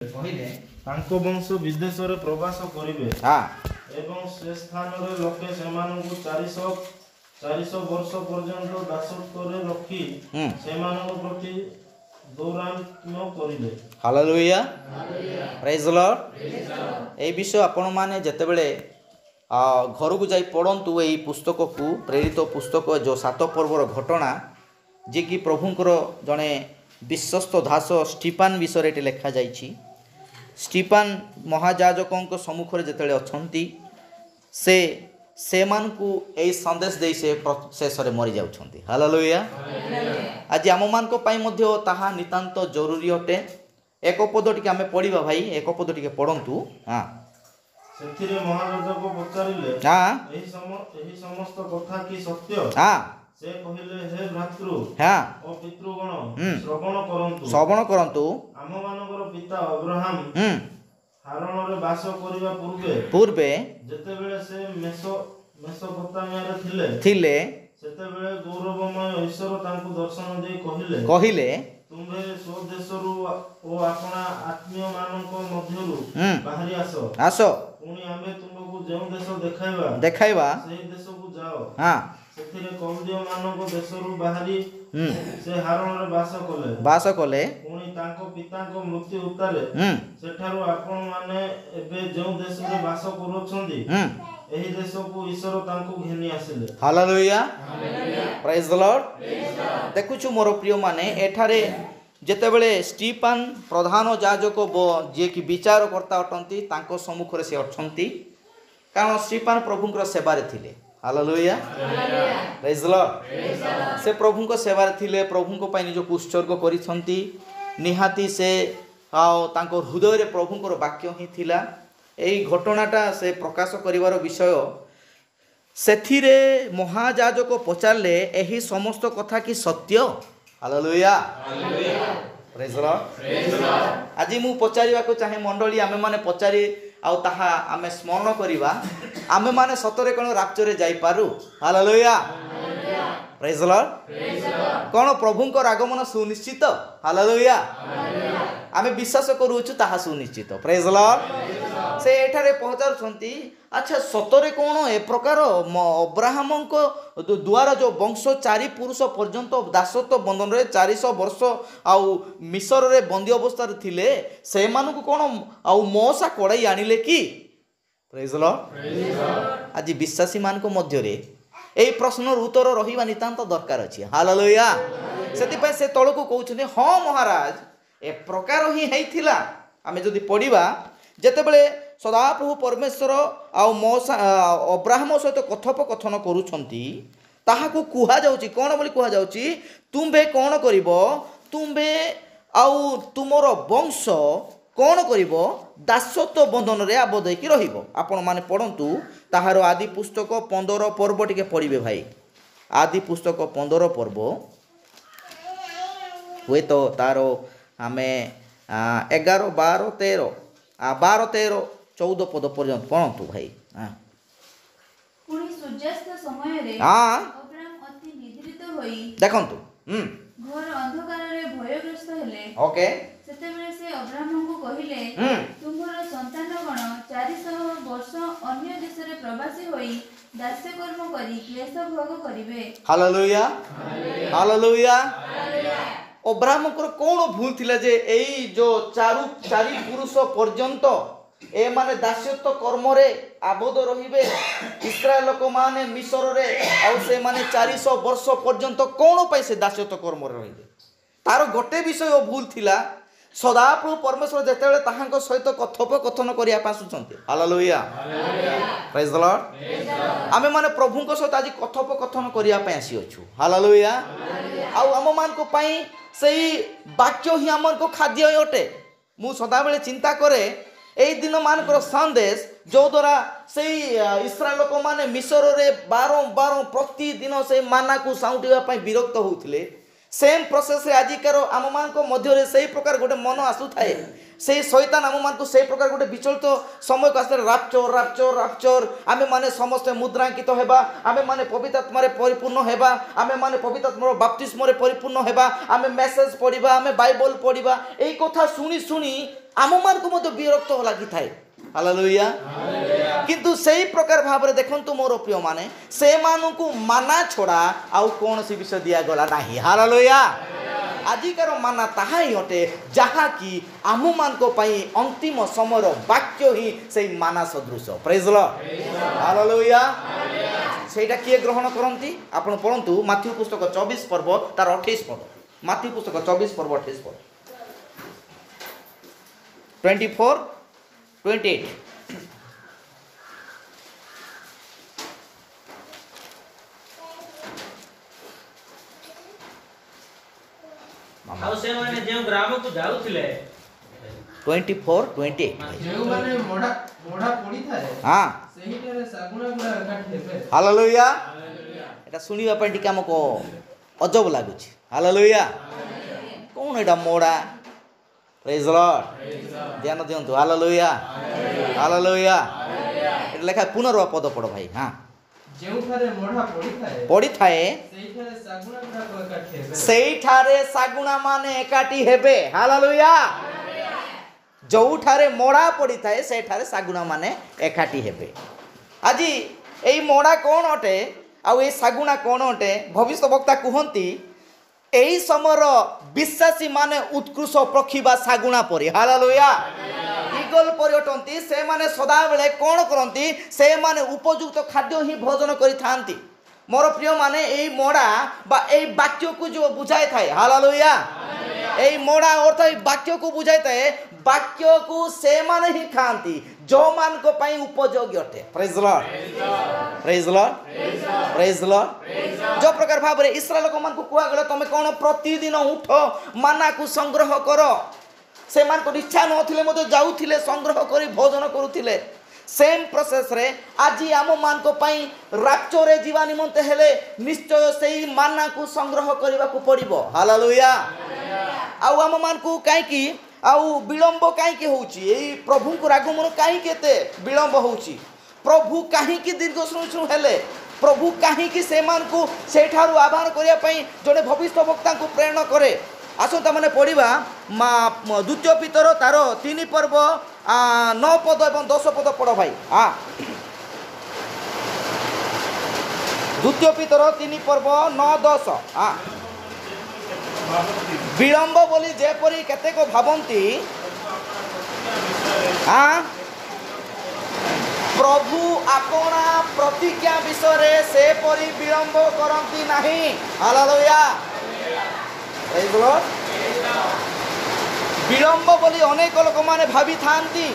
କହିଲେ ତାଙ୍କ ବଂଶ ବିଦେଶରେ ପ୍ରବାସ କରିବେ ଏବଂ ସେ ସ୍ଥାନରେ ଲୋକେ ସେମାନଙ୍କୁ 400 ବର୍ଷ ପର୍ଯ୍ୟନ୍ତ ଦାସତ୍ୱରେ ରଖି ସେମାନଙ୍କ ପ୍ରତି ଦୌରାତ୍ମ୍ୟ କରିବେ। ହାଲେଲୁୟା ପ୍ରେଜ୍ ଦ ଲର୍ଡ। এই বিষয় ଆପଣ ମାନେ ଯେତେବେଳେ ଘରକୁ ଯାଇ ପଢ଼ନ୍ତୁ ଏହି ପୁସ୍ତକକୁ, ପ୍ରେରିତ ପୁସ୍ତକ ଯେଉଁ 7 ପର୍ବର ଘଟଣା, ଯିଏକି ପ୍ରଭୁଙ୍କର ଜଣେ ବିଶ୍ୱସ୍ତ ଦାସ ଷ୍ଟିଫାନ ବିଷୟରେ ଏଠି ଲେଖାଯାଇଛି। ଷ୍ଟିଫାନ ମହାଯାଜକଙ୍କ ସମ୍ମୁଖରେ ଯେତେବେଳେ ଅଛନ୍ତି, ସେମାନଙ୍କୁ ଏହି ସନ୍ଦେଶ ଦେଇ ସେ ଶେଷରେ ମରିଯାଉଛନ୍ତି। ହାଲେଲୁୟା। ଆଜି ଆମମାନଙ୍କ ପାଇଁ ମଧ୍ୟ ତାହା ନିତାନ୍ତ ଜରୁରୀ ଅଟେ। ଏକ ପଦ ଟିକେ ଆମେ ପଢ଼ିବା ଭାଇ, ଏକ ପଦ ଟିକେ ପଢ଼ନ୍ତୁ। ସେଥିରେ ମହାଯାଜକ ପଚାରିଲେ, ଏହି ସମସ୍ତ କଥା କି ସତ୍ୟ? ସେ କହିଲେ, ହେ ଭ୍ରାତୃ ଓ ପିତୃଗଣ, ଶ୍ରବଣ କରନ୍ତୁ। ଆମମାନଙ୍କର ପିତା ଅବ୍ରାହମ ହାରାନରେ ବାସ କରିବା ପୂର୍ବେ ଯେତେବେଳେ ସେ ମେସୋପୋତାମିଆରେ ଥିଲେ, ସେତେବେଳେ ଗୌରବମୟ ଈଶ୍ୱର ତାଙ୍କୁ ଦର୍ଶନ ଦେଇ କହିଲେ, ତୁମ୍ଭେ ସ୍ୱଦେଶରୁ ଓ ଆପଣା ଆତ୍ମୀୟମାନଙ୍କ ମଧ୍ୟରୁ ବାହାରି ଆସ। ପୁଣି ଆମେ ତୁମକୁ ଯେଉଁ ଦେଶ ଦେଖାଇବା ସେହି ଦେଶକୁ ଯାଅ। ସେଥିରେ କଲ୍ଦୀୟମାନଙ୍କ ଦେଶରୁ ବାହାରି ସେ ହାରାନରେ ବାସ କଲେ। ପୁଣି ତାଙ୍କ ପିତାଙ୍କ ମୃତ୍ୟୁ ଉତ୍ତାରେ ସେଠାରୁ ଆପଣମାନେ ଏବେ ଯେଉଁ ଦେଶରେ ବାସ କରୁଛନ୍ତି, ଏହି ଦେଶକୁ ଈଶ୍ୱର ତାଙ୍କୁ ଘେନି ଆସିଲେ। ହାଲେଲୁୟା ପ୍ରେଜ୍ ଦ ଲର୍ଡ। ଦେଖୁଛୁ ମୋର ପ୍ରିୟମାନେ, ଏଠାରେ ଯେତେବେଳେ ଷ୍ଟିଫାନ ପ୍ରଧାନ ଯାଜକ ଯିଏକି ବିଚାରକର୍ତ୍ତା ଅଟନ୍ତି, ତାଙ୍କ ସମ୍ମୁଖରେ ସେ ଅଛନ୍ତି, କାରଣ ଷ୍ଟିଫାନ ପ୍ରଭୁଙ୍କର ସେବାରେ ଥିଲେ। ହାଲେଲୁୟା ପ୍ରେଜ୍ ଦ ଲର୍ଡ। ସେ ପ୍ରଭୁଙ୍କ ସେବାରେ ଥିଲେ, ପ୍ରଭୁଙ୍କ ପାଇଁ ନିଜକୁ ଉତ୍ସର୍ଗ କରିଛନ୍ତି। ନିହାତି ସେ ତାଙ୍କ ହୃଦୟରେ ପ୍ରଭୁଙ୍କର ବାକ୍ୟ ହିଁ ଥିଲା। ଏହି ଘଟଣାଟା ସେ ପ୍ରକାଶ କରିବାର ବିଷୟ। ସେଥିରେ ମହାଯାଜକ ପଚାରିଲେ, ଏହି ସମସ୍ତ କଥା କି ସତ୍ୟ? ହାଲେଲୁୟା ପ୍ରେଜ୍ ଦ ଲର୍ଡ। ଆଜି ମୁଁ ପଚାରିବାକୁ ଚାହେଁ ମଣ୍ଡଳୀ, ଆମେମାନେ ପଚାରି ଆଉ ତାହା ଆମେ ସ୍ମରଣ କରିବା, ଆମେମାନେ ସତରେ କ'ଣ ରାଜ୍ୟରେ ଯାଇପାରୁ? ହାଲେଲୁୟା ପ୍ରେଜ୍ ଦ ଲର୍ଡ। କ'ଣ ପ୍ରଭୁଙ୍କର ଆଗମନ ସୁନିଶ୍ଚିତ? ହାଲେଲୁୟା। ଆମେ ବିଶ୍ୱାସ କରୁଅଛୁ ତାହା ସୁନିଶ୍ଚିତ। ପ୍ରେଜ୍ ଦ ଲର୍ଡ। ସେ ଏଠାରେ ପଚାରୁଛନ୍ତି, ଆଚ୍ଛା ସତରେ କ'ଣ ଏ ପ୍ରକାର ଅବ୍ରାହମଙ୍କ ଦ୍ୱାରା ଯେଉଁ ବଂଶ 4 ପୁରୁଷ ପର୍ଯ୍ୟନ୍ତ ଦାସତ୍ୱ ବନ୍ଧନରେ 400 ବର୍ଷ ଆଉ ମିଶରରେ ବନ୍ଦୀ ଅବସ୍ଥାରେ ଥିଲେ, ସେମାନଙ୍କୁ କ'ଣ ଆଉ ମଉସା କଡ଼ାଇ ଆଣିଲେ କି? ପ୍ରେଜ୍ ଦ ଲର୍ଡ। ଆଜି ବିଶ୍ୱାସୀମାନଙ୍କ ମଧ୍ୟରେ ଏହି ପ୍ରଶ୍ନର ଉତ୍ତର ରହିବା ନିତାନ୍ତ ଦରକାର ଅଛି। ହାଲେଲୁୟା। ସେଥିପାଇଁ ସେ ତଳକୁ କହୁଛନ୍ତି, ହଁ ମହାରାଜ, ଏ ପ୍ରକାର ହିଁ ହେଇଥିଲା। ଆମେ ଯଦି ପଢ଼ିବା, ଯେତେବେଳେ ସଦାପ୍ରଭୁ ପରମେଶ୍ୱର ଆଉ ଅବ୍ରାହମ ସହିତ କଥୋପକଥନ କରୁଛନ୍ତି, ତାହାକୁ କୁହାଯାଉଛି କ'ଣ ବୋଲି କୁହାଯାଉଛି? ତୁମ୍ଭେ କ'ଣ କରିବ? ତୁମ୍ଭେ ଆଉ ତୁମର ବଂଶ କ'ଣ କରିବ? ଦାସତ୍ୱ ବନ୍ଧନରେ ଆବଦ୍ଧ ହେଇକି ରହିବ। ଆପଣମାନେ ପଢ଼ନ୍ତୁ ତାହାର ଆଦି ପୁସ୍ତକ 15 ପର୍ବ ଟିକେ ପଢ଼ିବେ ଭାଇ। ଆଦି ପୁସ୍ତକ 15 ପର୍ବ, ହୁଏତ ତାର ଆମେ 11, 12, 13, 14 ପଦ ପର୍ଯ୍ୟନ୍ତ ପଢ଼ନ୍ତୁ ଭାଇ। ପୁଣି ସୂର୍ଯ୍ୟାସ୍ତ ସମୟରେ ଅବ୍ରାହମ ଅତି ନିଦ୍ରିତ ହୋଇ ଦେଖନ୍ତୁ ଘୋର ଅନ୍ଧକାରରେ ଭୟଗ୍ରସ୍ତ ହେଲେ। ସେତେବେଳେ ସେ ଅବ୍ରାହମଙ୍କୁ କହିଲେ, ତୁମ୍ଭର ସନ୍ତାନଗଣ 400 ବର୍ଷ ଅନ୍ୟ ଦେଶରେ ପ୍ରବାସୀ ହୋଇ ଦାସ୍ୟକର୍ମ କରି କ୍ଲେଶ ଭୋଗ କରିବେ। Hallelujah hallelujah. ଅବ୍ରାହମଙ୍କର କ'ଣ ଭୁଲ ଥିଲା ଯେ ଏଇ ଯେଉଁ 4 ପୁରୁଷ ପର୍ଯ୍ୟନ୍ତ ଏମାନେ ଦାସ୍ୟତ୍ୱ କର୍ମରେ ଆବଦ୍ଧ ରହିବେ? ଇସ୍ରାଏଲ ଲୋକମାନେ ମିଶରରେ, ଆଉ ସେମାନେ 400 ବର୍ଷ ପର୍ଯ୍ୟନ୍ତ କ'ଣ ପାଇଁ ସେ ଦାସ୍ୟତ୍ୱ କର୍ମରେ ରହିବେ? ତାର ଗୋଟେ ବିଷୟ ଭୁଲ ଥିଲା। ସଦାପ୍ରଭୁ ପରମେଶ୍ୱର ଯେତେବେଳେ ତାହାଙ୍କ ସହିତ କଥୋପକଥନ କରିବା ପାଇଁ ଆସୁଛନ୍ତି। ହାଲେଲୁୟା ପ୍ରେଜ୍ ଦ ଲର୍ଡ। ଆମେମାନେ ପ୍ରଭୁଙ୍କ ସହିତ ଆଜି କଥୋପକଥନ କରିବା ପାଇଁ ଆସିଅଛୁ। ହାଲେଲୁୟା। ଆଉ ଆମମାନଙ୍କ ପାଇଁ ସେଇ ବାକ୍ୟ ହିଁ ଆମର ଖାଦ୍ୟ ଅଟେ। ମୁଁ ସଦାବେଳେ ଚିନ୍ତା କରେ, এই ଦିନମାନଙ୍କର ସନ୍ଦେଶ ଯେଉଁଦ୍ୱାରା ସେଇ ଇସ୍ରାଏଲ ଲୋକମାନେ ମିଶରରେ ବାରମ୍ବାର ପ୍ରତିଦିନ ସେଇ ମାନାକୁ ସାଉଁଟିବା ପାଇଁ ବିରକ୍ତ ହେଉଥିଲେ, सेम प्रोसेस आजिकार आम मान मध्य से प्रकार गोटे मन आसु थाए से शैतान आम मान से प्रकार गोटे विचलित समय को आसते राप्चर राप्चर राप्चर आमे माने समस्त मुद्रांकित हेबा आमे माने पवित्र आत्मा परिपूर्ण हेबा आमे माने पवित्र आत्मा बाप्तिस्म परिपूर्ण हेबा आमे मेसेज पढ़िबा आमे बाइबल पढ़िबा एई कथा सुनी सुनी आम मान को मध्य विरक्त लगी थाए हालेलुया किंतु सही प्रकार भाव देखंतु मोर प्रिय माने से मानकु माना छोड़ा आउ कौन सी विषय दिया गला नहीं हालेलुया आजिकार माना ताहा ही अटे जहा कि आम मान को पई अंतिम समय वाक्य ही से माना सदृश प्रेज लॉर्ड हालेलुया सेटा किए ग्रहण करंती आपण पढंतु माथ्यू पुस्तक 24 पर्व तार 28 पद माथ्यू पुस्तक 24 पर्व 28 पद 24 28 ଆଉ ସେମାନେ ଯେଉଁ ଗ୍ରାମକୁ ଯାଉଥିଲେ 24 28 ଯେଉଁମାନେ ମୋଢା ପଡ଼ିଥାଏ हां ସେହିଠାରେ ଶାଗୁଣା ଗୁଡ଼ା ଏକାଠି ହେବେ हालेलुया एटा सुनिबा ପାଇଁ ଟିକେ ଆମକୁ ଅଜବ ଲାଗୁଛି हालेलुया कौन एटा मोड़ा प्रेज लॉर्ड ध्यान दियंतु हालेलुया हालेलुया एटा लेखा पुनर्वा पद पढ़ भाई हां ଯେଉଁଠାରେ ମୋଢା पड़ी थाए ସେହିଠାରେ ଶାଗୁଣା ଗୁଡ଼ା ଏକାଠି ହେବେ ସେଇଠାରେ ଶାଗୁଣା ମାନେ ଏକାଠି ହେବେ ହାଲେଲୁୟା ଯୋଉଠାରେ ମୋଡ଼ା ପଡ଼ିଥାଏ ସେଠାରେ ଶାଗୁଣା ମାନେ ଏକାଠି ହେବେ ଆଜି ଏଇ ମୋଡ଼ା କ'ଣ ଅଟେ ଆଉ ଏଇ ଶାଗୁଣା କ'ଣ ଅଟେ ଭବିଷ୍ୟବକ୍ତା କୁହନ୍ତି ଏହି ସମୟର ବିଶ୍ୱାସୀ ମାନେ ଉତ୍କୃଷ୍ଟ ପକ୍ଷୀ ବା ଶାଗୁଣା ପରି ହାଲେଲୁୟା ଇଗଲ ପରି ଅଟନ୍ତି ସେମାନେ ସଦାବେଳେ କ'ଣ କରନ୍ତି ସେମାନେ ଉପଯୁକ୍ତ ଖାଦ୍ୟ ହିଁ ଭୋଜନ କରିଥାନ୍ତି मोर प्रिय माने एई मोड़ा बा एई वाक्य को जो बुझाई थाए हालेलुया एई मोड़ा अर्थ एई वाक्य को बुझाई थाए वाक्य को से माने ही खांती जो मान को पई उपयोगी अटे praise Lord praise Lord praise Lord जो प्रकार भाव रे इस्राएल को मान को कुआ गले तमे कोन प्रतिदिन उठ माना को संग्रह करो से मान को इच्छा नथिले मते जाउथिले संग्रह करी भोजन करूथिले सेम प्रोसेस रे आज आम मान को पई राप्चर रे जीवा निमंते हेले निश्चय सेही माना को संग्रह करबा को पड़िबो हालेलुया आउ आम मान को काई की आउ विलंब काई की होउची एई प्रभु को आगमन काई केते विलंब होउची प्रभु काहे की दीर्घ शुरू हेले प्रभु काहे की से मान को सेठारु आभार करिया पई जने भविष्यवक्ता को प्रेरणा करे आसंता माने पढ़िबा द्वितीय पितर तार 3 पर्व 9 पद एवं 10 पद पढ़ भाई हाँ द्वितीय पितर 3 पर्व 9 10 हाँ विलंब बोली जेपरी केतेक भावंती हाँ प्रभु आपना प्रतिज्ञा विषय से परी विलंब करती नहीं हालेलुया प्रेज लॉर्ड विलंब बोली अनेक लोक माने भावी थांती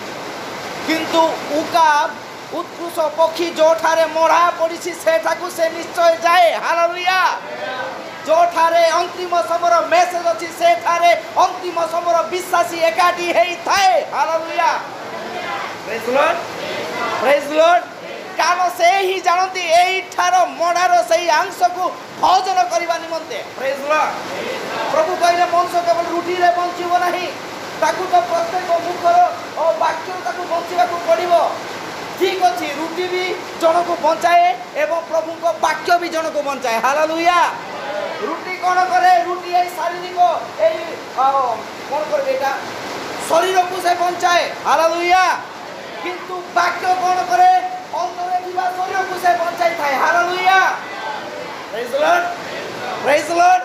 किंतु उकाब उत्कृष्ट पक्षी जोठारे मोड़ा पड़ी सेठाकू से निश्चय जाए हालेलुया जोठारे अंतिम समर मेसेज अछि सेठारे अंतिम समर विश्वासी एकाठी हेई थाए हालेलुया प्रेज लॉर्ड कारण से ही जानती एई ठार मोड़ार सही अंश को भोजन करबा निमंते प्रेज लॉर्ड प्रभु कहले मनुष्य केवल रुटी रे बंचिबो नहीं ताकू तो प्रत्येक मुखर और वाक्य ताकू बंचिबा को पड़िबो ठीक अछि रुटी भी जन को बंचाए एवं प्रभु को वाक्य भी जन को बंचाए हालेलुया रुटी कोन करे रुटी ए शारीरिक ए कोन करे बेटा शरीर को से बंचाए हालेलुया किंतु वाक्य कोन करे अंतरे दिवा शरीर को से बंचाई थाए हालेलुया प्रेज लॉर्ड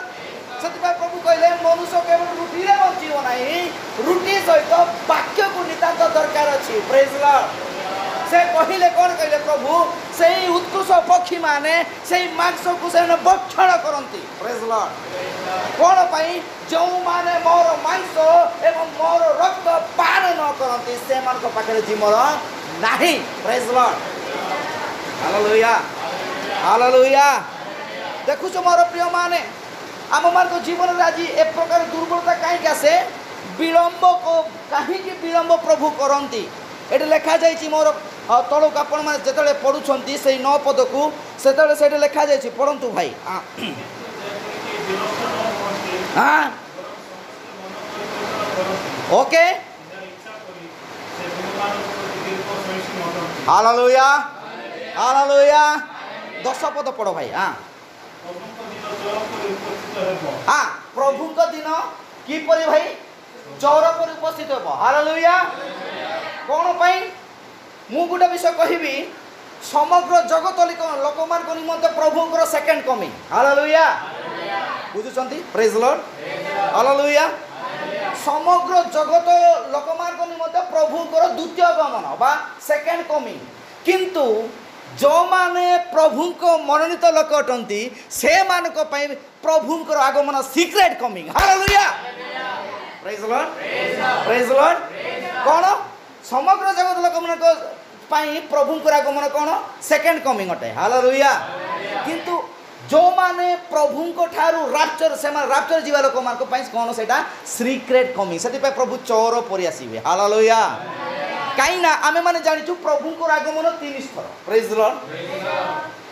सत्यपा प्रभु कहले मनुष्य केवल रुटी रे बंचिबो नाही रुटी सहित वाक्य को नितांत दरकार अछि प्रेज लॉर्ड से कहिले कोन कहले प्रभु सेही उत्कृष्ट पक्षी माने सेही मांस को से भक्षण करंती प्रेज लॉर्ड कोन पई जो माने मोर मांस एवं मोर रक्त पान न करंती से मान को पाखरे जीवन नाही प्रेज लॉर्ड हालेलुया हालेलुया देखु छ मोर प्रिय माने आम मान को जीवन आज ए प्रकार दुर्बलता कहीं आसे विलंब को कहीं विलंब प्रभु करती ये लिखा जाइए मोर तलक आपण मैंने जिते पढ़ुंट से 9 पद को से लिखा जाइए पढ़ंतु भाई हाँ ओके हालेलुया हालेलुया 10 पद पढ़ो भाई। हाँ हाँ प्रभु को दिन किपरि भाई चौर पर उपस्थित हो। हालेलुया कौन पाई मु गोटे विषय कहबी समग्र जगत लोक मान निमंते प्रभुଙ୍କର सेकेंड कमिंग। हालेलुया बुझुचंती प्रेज लॉर्ड हालेलुया समग्र जगत लोक मान निमंते प्रभुଙ୍କର द्वितीय गमन बा सेकेंड कमिंग किंतु जो माने प्रभु को मनोनीत लोक अटंती से मानक पई प्रभुଙ୍କର आगमन secret coming. Hallelujah praise Lord कौन समग्र जगत लोक मान पाई प्रभुଙ୍କର आगमन कौन सेकेंड कमिंग अटे। हालेलुया किंतु जो माने प्रभु को ठारू राप्चर से माने राप्चर जीवा लोक मान को पाई कौन सेटा सीक्रेट कमिंग सेति पे प्रभु चोर परि आसीबे। हालेलुया काई ना आमे माने जानिछु प्रभु को आगमन 3 स्तर प्रेज लॉर्ड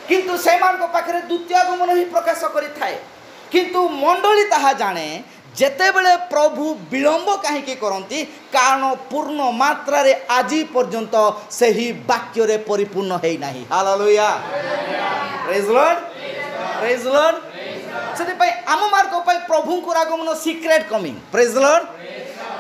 किंतु से मान को पाखरे द्वितीय आगमन ही प्रकाश करि थाए किंतु मंडली ताहा जाने जेते बेले प्रभु विलंब कहीं करती कारण पूर्ण मात्रा रे आज पर्यंत सही वाक्य रे परिपूर्ण है नहीं। हालेलुया प्रेज लॉर्ड सेति पई आम मार्ग पई प्रभु को आगमन सीक्रेट कमिंग प्रेज लॉर्ड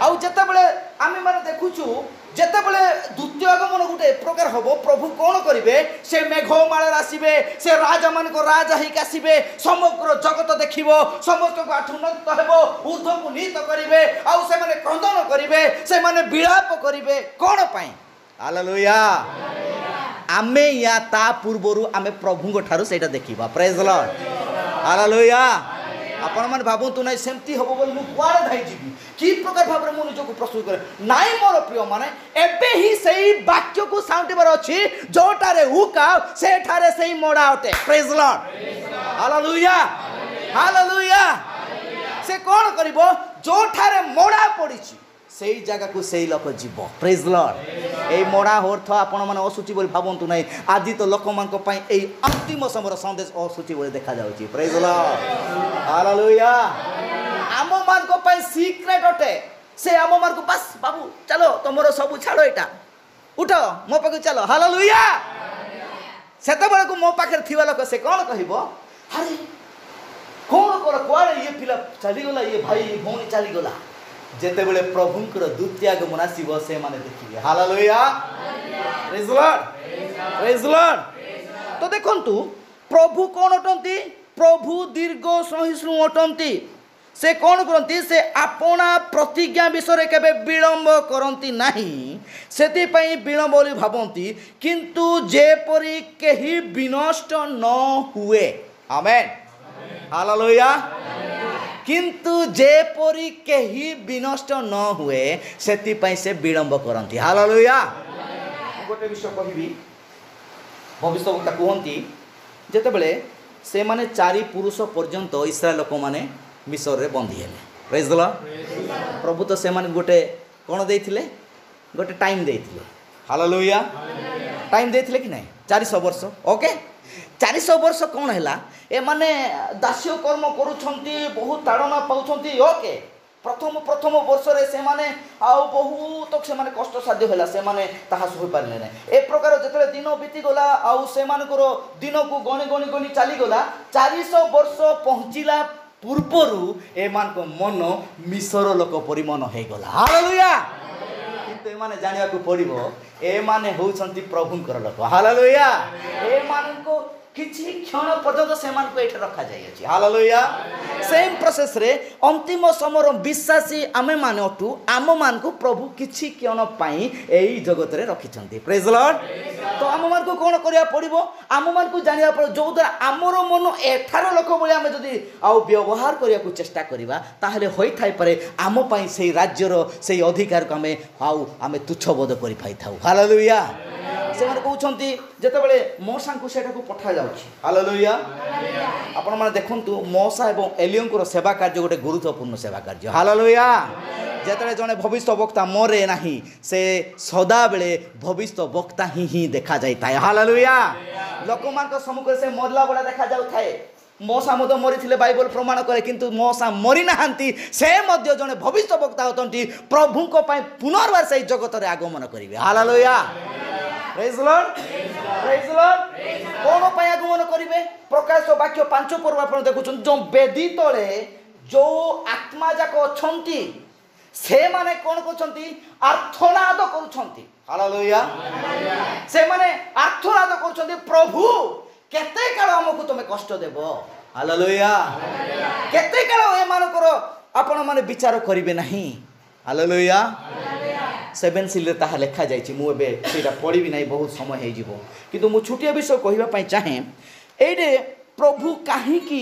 आउ जेते बेले आमे माने देखुछु जेते बेले द्वितीय आगमन गोटे प्रकार हबो प्रभु कौन करिवे से मेघमाल आसीबे से राजा मान को राजा हिक आसीबे समग्र जगत देखिबो समस्त को आठुन्नत हेबो ऊर्ध्व को नीत करिवे आउ से माने क्रंदन करिवे से माने विलाप करिवे कौन पाई। हालेलुया आमे या ता पूर्वरु आमे प्रभु को ठारू सेटा देखिबा प्रेज लॉर्ड। हालेलुया आपण माने भाबंतु नै सेमती हबो बोल मु कुआरे धाई जीबी की प्रकार भाबरे मु निजो को प्रस्तुत करे नाइ मोर प्रिय माने एबे ही सही वाक्य को साउंटिबार अछि जोटारे हुका सेठारे सही मोडा अटे प्रेज लॉर्ड। हालेलुया से कोन करिवो जोठारे मोडा पडिछि सेही जगह को सेही लोक जीव प्रेज लॉर्ड। ए मोडा अर्थ आपण माने असुचि बोली भाबंतु नै आदि तो लोक मान को पई ए अंतिम समर संदेश असुचि बोली देखा जाउछि प्रेज लॉर्ड। हालेलुया आम मान को पई सीक्रेट अटे से आम मान को बस बाबू चलो तमरो सब छाड़ो एटा उठो मो पाके चलो। हालेलुया सेते बेला को मो पाखे थिबा लोक से कोन कहिबो अरे कोन कोन कोआरे ये पिला चली गला ये भाई भौणी चली गला जेते बेले प्रभुଙ୍କର द्वितीय आगमन आसीबो से माने देखिबे। हालेलुया प्रेज लॉर्ड तो देखंतु प्रभु कोन अटंती प्रभु दीर्घ सहिष्णु अटंती से कौन करती से आपना प्रतिज्ञा विषय केबे विलंब करती नहीं सेति पई विलंब बोली भाबंती किंतु जेपरि केही विनष्ट न हुए। आमेन हालेलुया किंतु जेपरि केही विनष्ट न हुए सेति पई से विलंब करती। हालेलुया गोटे विषय कहबी भविष्यवक्ता कहती जेते बेले से माने 4 पुरुष पर्यंत इस्राएल लोक माने मिसर रे बंधी हेले प्रेज द लॉर्ड प्रभु तो से माने गोटे कोन देथिले गोटे टाइम देथिले। हालेलुया टाइम देथिले कि नहीं 400 वर्ष ओके 400 वर्ष कौन हैला ए माने दास्य कर्म करूछंती बहुत ताड़ना पाउछंती ओके प्रथम वर्ष रे से माने आउ बहुत से माने कष्ट साध्य होला से माने ताहा होई पारले नै ए प्रकार जतले दिन बीती गला आउ से मानकर दिन को गणी चली गला 400 वर्ष पहुंचिला पूर्वरु ए मान को मन मिसर लोक परि मन हे गला। हालेलुया किंतु ए माने जानिया को पड़िबो ए माने होउछंती प्रभुंकर लोक। हालेलुया ए मान को किछि क्षण पर्यंत से मान को एठ रखा जाय अछि। हालेलुया सेम प्रोसेस रे अंतिम समर विश्वासी आमे माने अटू आम मान को प्रभु किछि क्षण पाई एई जगत रे रखिछंती प्रेज लॉर्ड। तो आम मान को कोन करिया पड़िबो आम मान को जानिया पर जो द्वारा आमर मन एठार लोक बोली आमे जदी आउ व्यवहार करिया को चेष्टा करिबा ताहले होई थाई पारे आम पई सेई राज्यर सेई अधिकार को आमे तुच्छ बोध करि पाई थाउ। हालेलुया से माने कहउछंती जेते बेले मोसा को सेटा को पठा जाउछि। हालेलुया आपण माने देखंतु मोसा एवं एलियन को सेवा कार्य गोटे गुरुत्वपूर्ण सेवा कार्य। हालेलुया जेते जने भविष्य वक्ता मरे नाही से सदा बेले भविष्य वक्ता ही देखा जाय थाए। हालेलुया लोक मान को सम्मुख से मरला बडा देखा जाउ थाए ମଉସା ମଧ୍ୟ ମରିଥିଲେ ବାଇବଲ ପ୍ରମାଣ କରେ, କିନ୍ତୁ ମଉସା ମରି ନାହାନ୍ତି, ସେ ମଧ୍ୟ ଜଣେ ଭବିଷ୍ୟ ବକ୍ତା ଅଟନ୍ତି, ପ୍ରଭୁଙ୍କ ପାଇଁ ପୁନର୍ବାର ସେଇ ଜଗତରେ ଆଗମନ କରିବେ। ହାଲେଲୁୟା, ପ୍ରେଜ୍ ଦ ଲର୍ଡ, ପ୍ରେଜ୍ ଦ ଲର୍ଡ। କ'ଣ ପାଇଁ ଆଗମନ କରିବେ? ପ୍ରକାଶ ବାକ୍ୟ 5 ପର୍ବ ଆପଣ ଦେଖୁଛନ୍ତି, ଯେଉଁ ବେଦୀ ତଳେ ଯେଉଁ ଆତ୍ମା ଯାକ ଅଛନ୍ତି ସେମାନେ କ'ଣ କରୁଛନ୍ତି? ଆର୍ତ୍ତନାଦ କରୁଛନ୍ତି। ହାଲେଲୁୟା, ସେମାନେ ଆର୍ତ୍ତନାଦ କରୁଛନ୍ତି, ପ୍ରଭୁ କେତେ କାଳ ଆମକୁ ତମେ କଷ୍ଟ ଦେବ? ହାଲେଲୁୟା, କେତେ କାଳ ଏମାନଙ୍କର ଆପଣମାନେ ବିଚାର କରିବେ ନାହିଁ? ହାଲେଲୁୟା। 7 ସିଲ୍ରେ ତାହା ଲେଖାଯାଇଛି। ମୁଁ ଏବେ ସେଇଟା ପଢ଼ିବି ନାହିଁ, ବହୁତ ସମୟ ହେଇଯିବ, କିନ୍ତୁ ମୁଁ ଛୋଟିଆ ବିଷୟ କହିବା ପାଇଁ ଚାହେଁ। ଏଇଠି ପ୍ରଭୁ କାହିଁକି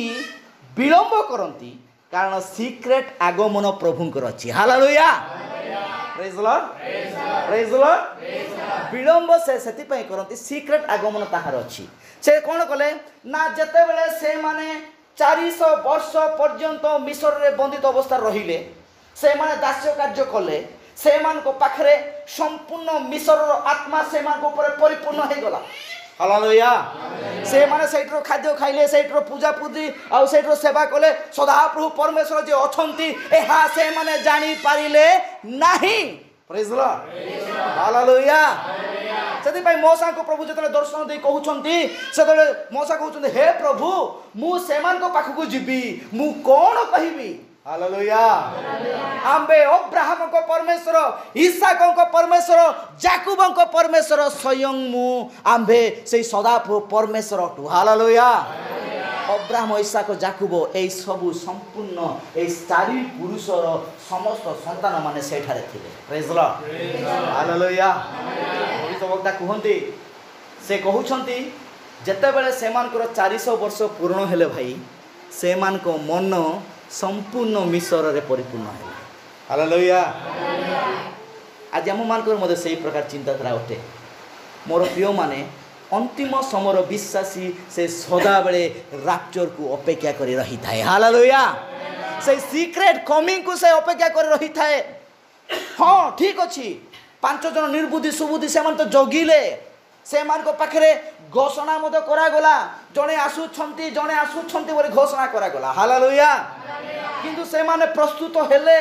ବିଳମ୍ବ କରନ୍ତି? କାରଣ ସିକ୍ରେଟ୍ ଆଗମନ ପ୍ରଭୁଙ୍କର ଅଛି। ହାଲେଲୁୟା, ପ୍ରେଜ୍ ଦ ଲର୍ଡ, ପ୍ରେଜ୍ ଦ ଲର୍ଡ। ବିଳମ୍ବ ସେ ସେଥିପାଇଁ କରନ୍ତି, ସିକ୍ରେଟ୍ ଆଗମନ ତାହାର ଅଛି। ସେ କ'ଣ କଲେ ନା, ଯେତେବେଳେ ସେମାନେ 400 ବର୍ଷ ପର୍ଯ୍ୟନ୍ତ ମିଶରରେ ବନ୍ଦିତ ଅବସ୍ଥାରେ ରହିଲେ, ସେମାନେ ଦାସ୍ୟ କାର୍ଯ୍ୟ କଲେ, ସେମାନଙ୍କ ପାଖରେ ସମ୍ପୂର୍ଣ୍ଣ ମିଶରର ଆତ୍ମା ସେମାନଙ୍କ ଉପରେ ପରିପୂର୍ଣ୍ଣ ହେଇଗଲା। ହାଲେଲୁୟା, ସେମାନେ ସେଇଠାରୁ ଖାଦ୍ୟ ଖାଇଲେ, ସେଇଠାରୁ ପୂଜାପୂଜି ଆଉ ସେଇଠାରୁ ସେବା କଲେ। ସଦାପ୍ରଭୁ ପରମେଶ୍ୱର ଯେ ଅଛନ୍ତି ଏହା ସେମାନେ ଜାଣିପାରିଲେ ନାହିଁ। ପ୍ରେଜ୍ ଦ ଲର୍ଡ, ହାଲେଲୁୟା। ସେଥିପାଇଁ ମଉସାଙ୍କୁ ପ୍ରଭୁ ଯେତେବେଳେ ଦର୍ଶନ ଦେଇ କହୁଛନ୍ତି, ସେତେବେଳେ ମଉସା କହୁଛନ୍ତି, ହେ ପ୍ରଭୁ, ମୁଁ ସେମାନଙ୍କ ପାଖକୁ ଯିବି, ମୁଁ କ'ଣ କହିବି? ହାଲେଲୁୟା। ଆମ୍ଭେ ଅବ୍ରାହମଙ୍କ ପରମେଶ୍ୱର, ଇସାକଙ୍କ ପରମେଶ୍ୱର, ଯାକୁବଙ୍କ ପରମେଶ୍ୱର, ସ୍ୱୟଂ ମୁଁ ଆମ୍ଭେ ସେଇ ସଦାପ୍ରଭୁ ପରମେଶ୍ୱର ଅଟୁ। ହାଲେଲୁୟା। ଅବ୍ରାହମ, ଇସାକ, ଯାକୁବ ଏଇ ସବୁ ସମ୍ପୂର୍ଣ୍ଣ ଏଇ 4 ପୁରୁଷର ସମସ୍ତ ସନ୍ତାନମାନେ ସେଠାରେ ଥିଲେ। ପ୍ରେଜ୍ ଦ ଲର୍ଡ, ହାଲେଲୁୟା। ଭବିଷ୍ୟ ବକ୍ତା କୁହନ୍ତି, ସେ କହୁଛନ୍ତି ଯେତେବେଳେ ସେମାନଙ୍କର 400 ବର୍ଷ ପୂରଣ ହେଲେ ଭାଇ, ସେମାନଙ୍କ ମନ ସମ୍ପୂର୍ଣ୍ଣ ମିଶରରେ ପରିପୂର୍ଣ୍ଣ ହେଲା। ହାଲେଲୁୟା। ଆଜି ଆମମାନଙ୍କର ମଧ୍ୟ ସେହି ପ୍ରକାର ଚିନ୍ତାଧାରା ଅଟେ। ମୋର ପ୍ରିୟମାନେ, ଅନ୍ତିମ ସମୟର ବିଶ୍ୱାସୀ ସେ ସଦାବେଳେ ରାପ୍ଚରକୁ ଅପେକ୍ଷା କରି ରହିଥାଏ। ହାଲେଲୁୟା। ସେଇ ସିକ୍ରେଟ୍ କମିଂକୁ ସେ ଅପେକ୍ଷା କରି ରହିଥାଏ। ହଁ, ଠିକ୍ ଅଛି, 5 ଜଣ ନିର୍ବୁଦ୍ଧି ସୁବୁଦ୍ଧି ସେମାନେ ତ ଜଗିଲେ, ସେମାନଙ୍କ ପାଖରେ ଘୋଷଣା ମଧ୍ୟ କରାଗଲା, ଜଣେ ଆସୁଛନ୍ତି ବୋଲି ଘୋଷଣା କରାଗଲା। ହାଲେଲୁୟା। କିନ୍ତୁ ସେମାନେ ପ୍ରସ୍ତୁତ ହେଲେ,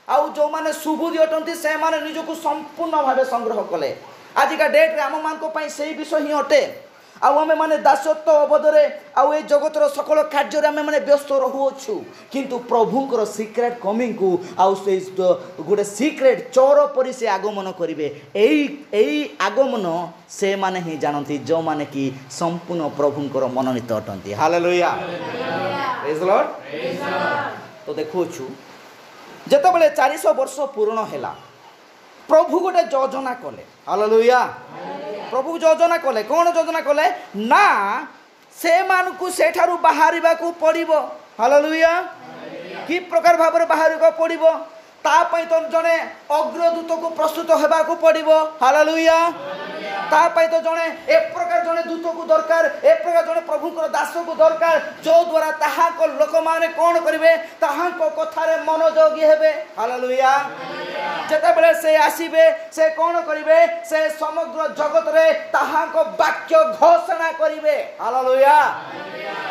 ଆଉ ଯେଉଁମାନେ ସୁବୁଦ୍ଧି ଅଟନ୍ତି ସେମାନେ ନିଜକୁ ସମ୍ପୂର୍ଣ୍ଣ ଭାବେ ସଂଗ୍ରହ କଲେ। ଆଜିକା ଡେଟ୍ରେ ଆମମାନଙ୍କ ପାଇଁ ସେଇ ବିଷୟ ହିଁ ଅଟେ। ଆଉ ଆମେମାନେ ଦାସତ୍ୱ ଅବଧରେ ଆଉ ଏ ଜଗତର ସକଳ କାର୍ଯ୍ୟରେ ଆମେମାନେ ବ୍ୟସ୍ତ ରହୁଅଛୁ, କିନ୍ତୁ ପ୍ରଭୁଙ୍କର ସିକ୍ରେଟ୍ କମିଂକୁ ଆଉ ସେଇ ଗୋଟେ ସିକ୍ରେଟ୍ ଚୋର ପରି ସେ ଆଗମନ କରିବେ। ଏଇ ଆଗମନ ସେମାନେ ହିଁ ଜାଣନ୍ତି, ଯେଉଁମାନେ କି ସମ୍ପୂର୍ଣ୍ଣ ପ୍ରଭୁଙ୍କର ମନୋନୀତ ଅଟନ୍ତି। ହାଲେଲୁୟା, ପ୍ରେଜ୍ ଦ ଲର୍ଡ। ତ ଦେଖୁଛୁ, ଯେତେବେଳେ 400 ବର୍ଷ ପୂରଣ ହେଲା, ପ୍ରଭୁ ଗୋଟେ ଯୋଜନା କଲେ। ହାଲେଲୁୟା। ପ୍ରଭୁ ଯୋଜନା କଲେ, କ'ଣ ଯୋଜନା କଲେ ନା, ସେମାନଙ୍କୁ ସେଠାରୁ ବାହାରିବାକୁ ପଡ଼ିବ। ହାଲେଲୁୟା। କି ପ୍ରକାର ଭାବରେ ବାହାରିବାକୁ ପଡ଼ିବ? ତା ପାଇଁ ତ ଜଣେ ଅଗ୍ରଦୂତକୁ ପ୍ରସ୍ତୁତ ହେବାକୁ ପଡ଼ିବ। ହାଲେଲୁୟା। ତା ପାଇଁ ତ ଜଣେ ଏ ପ୍ରକାର ଜଣେ ଦୂତକୁ ଦରକାର, ଏ ପ୍ରକାର ଜଣେ ପ୍ରଭୁଙ୍କର ଦାସକୁ ଦରକାର, ଯୋଉଦ୍ୱାରା ତାହାଙ୍କ ଲୋକମାନେ କ'ଣ କରିବେ? ତାହାଙ୍କ କଥାରେ ମନୋଯୋଗୀ ହେବେ। ହାଲେଲୁୟା। ଯେତେବେଳେ ସେ ଆସିବେ, ସେ କ'ଣ କରିବେ? ସେ ସମଗ୍ର ଜଗତରେ ତାହାଙ୍କ ବାକ୍ୟ ଘୋଷଣା କରିବେ। ହାଲେଲୁୟା।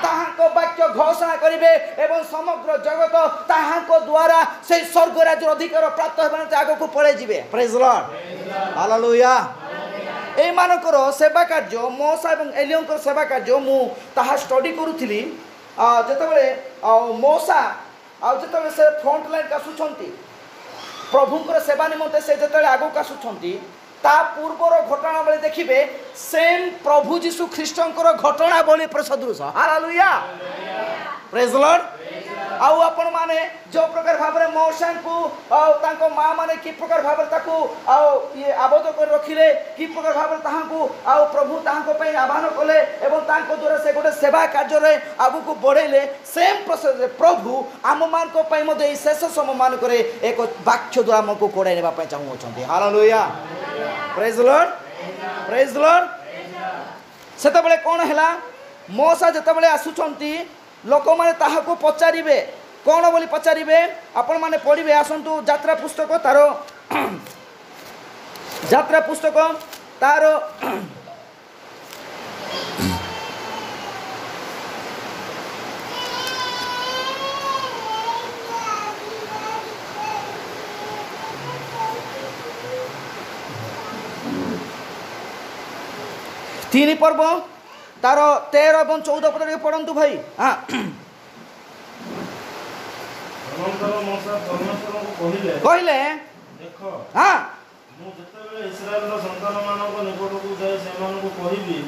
ତାହାଙ୍କ ବାକ୍ୟ ଘୋଷଣା କରିବେ ଏବଂ ସମଗ୍ର ଜଗତ ତାହାଙ୍କ ଦ୍ୱାରା ସେଇ ସ୍ୱର୍ଗ ରାଜ୍ୟର ଅଧିକାର ପ୍ରାପ୍ତ ହେବା ଆଗକୁ ପଳେଇ ଯିବେ। ପ୍ରେଜ୍ ଦ ଲର୍ଡ, ହାଲେଲୁୟା। ଏଇମାନଙ୍କର ସେବା କାର୍ଯ୍ୟ, ମଉସା ଏବଂ ଏଲିୟଙ୍କର ସେବା କାର୍ଯ୍ୟ, ମୁଁ ତାହା ଷ୍ଟଡି କରୁଥିଲି। ଯେତେବେଳେ ମଉସା ଆଉ ଯେତେବେଳେ ସେ ଫ୍ରଣ୍ଟ ଲାଇନ୍କୁ ଆସୁଛନ୍ତି ପ୍ରଭୁଙ୍କର ସେବା ନିମନ୍ତେ, ସେ ଯେତେବେଳେ ଆଗକୁ ଆସୁଛନ୍ତି, ତା ପୂର୍ବର ଘଟଣାବଳୀ ଦେଖିବେ ସେମ୍ ପ୍ରଭୁ ଯୀଶୁ ଖ୍ରୀଷ୍ଟଙ୍କର ଘଟଣାବଳୀ ସଦୃଶ। ହାଲେଲୁୟା, ପ୍ରେଜ୍ ଦ ଲର୍ଡ। ଆଉ ଆପଣମାନେ ଯେଉଁ ପ୍ରକାର ଭାବରେ ମଉସାଙ୍କୁ ଆଉ ତାଙ୍କ ମା ମାନେ କି ପ୍ରକାର ଭାବରେ ତାକୁ ଆଉ ଆବଦ୍ଧ କରି ରଖିଲେ, କି ପ୍ରକାର ଭାବରେ ତାହାଙ୍କୁ ଆଉ ପ୍ରଭୁ ତାହାଙ୍କ ପାଇଁ ଆହ୍ୱାନ କଲେ ଏବଂ ତାଙ୍କ ଦ୍ୱାରା ସେ ଗୋଟେ ସେବା କାର୍ଯ୍ୟରେ ଆଗକୁ ବଢ଼େଇଲେ, ସେମ୍ ପ୍ରୋସେସ୍ରେ ପ୍ରଭୁ ଆମମାନଙ୍କ ପାଇଁ ମଧ୍ୟ ଏଇ ଶେଷ ସମୟମାନଙ୍କରେ ଏକ ବାକ୍ୟ ଦ୍ୱାରା ଆମକୁ କୋଡ଼ାଇ ନେବା ପାଇଁ ଚାହୁଁଅଛନ୍ତି। ହାଲେଲୁୟା, ପ୍ରେଜ୍ ଦ ଲର୍ଡ, ପ୍ରେଜ୍ ଦ ଲର୍ଡ। ସେତେବେଳେ କ'ଣ ହେଲା? ମଉସା ଯେତେବେଳେ ଆସୁଛନ୍ତି, ଲୋକମାନେ ତାହାକୁ ପଚାରିବେ, କ'ଣ ବୋଲି ପଚାରିବେ? ଆପଣମାନେ ପଢ଼ିବେ, ଆସନ୍ତୁ ଯାତ୍ରା ପୁସ୍ତକ ତାର ତିନି ପର୍ବ ତାର 13 ଏବଂ 14 ପଦରେ ପଢ଼ନ୍ତୁ ଭାଇ। ହଁ ଅନନ୍ତର ମୋଶେ ପରମେଶ୍ୱରଙ୍କୁ କହିଲେ, ଦେଖ, ମୁଁ ଯେତେବେଳେ ଇସ୍ରାଏଲର ସନ୍ତାନମାନଙ୍କ ନିକଟକୁ ଯାଇ ସେମାନଙ୍କୁ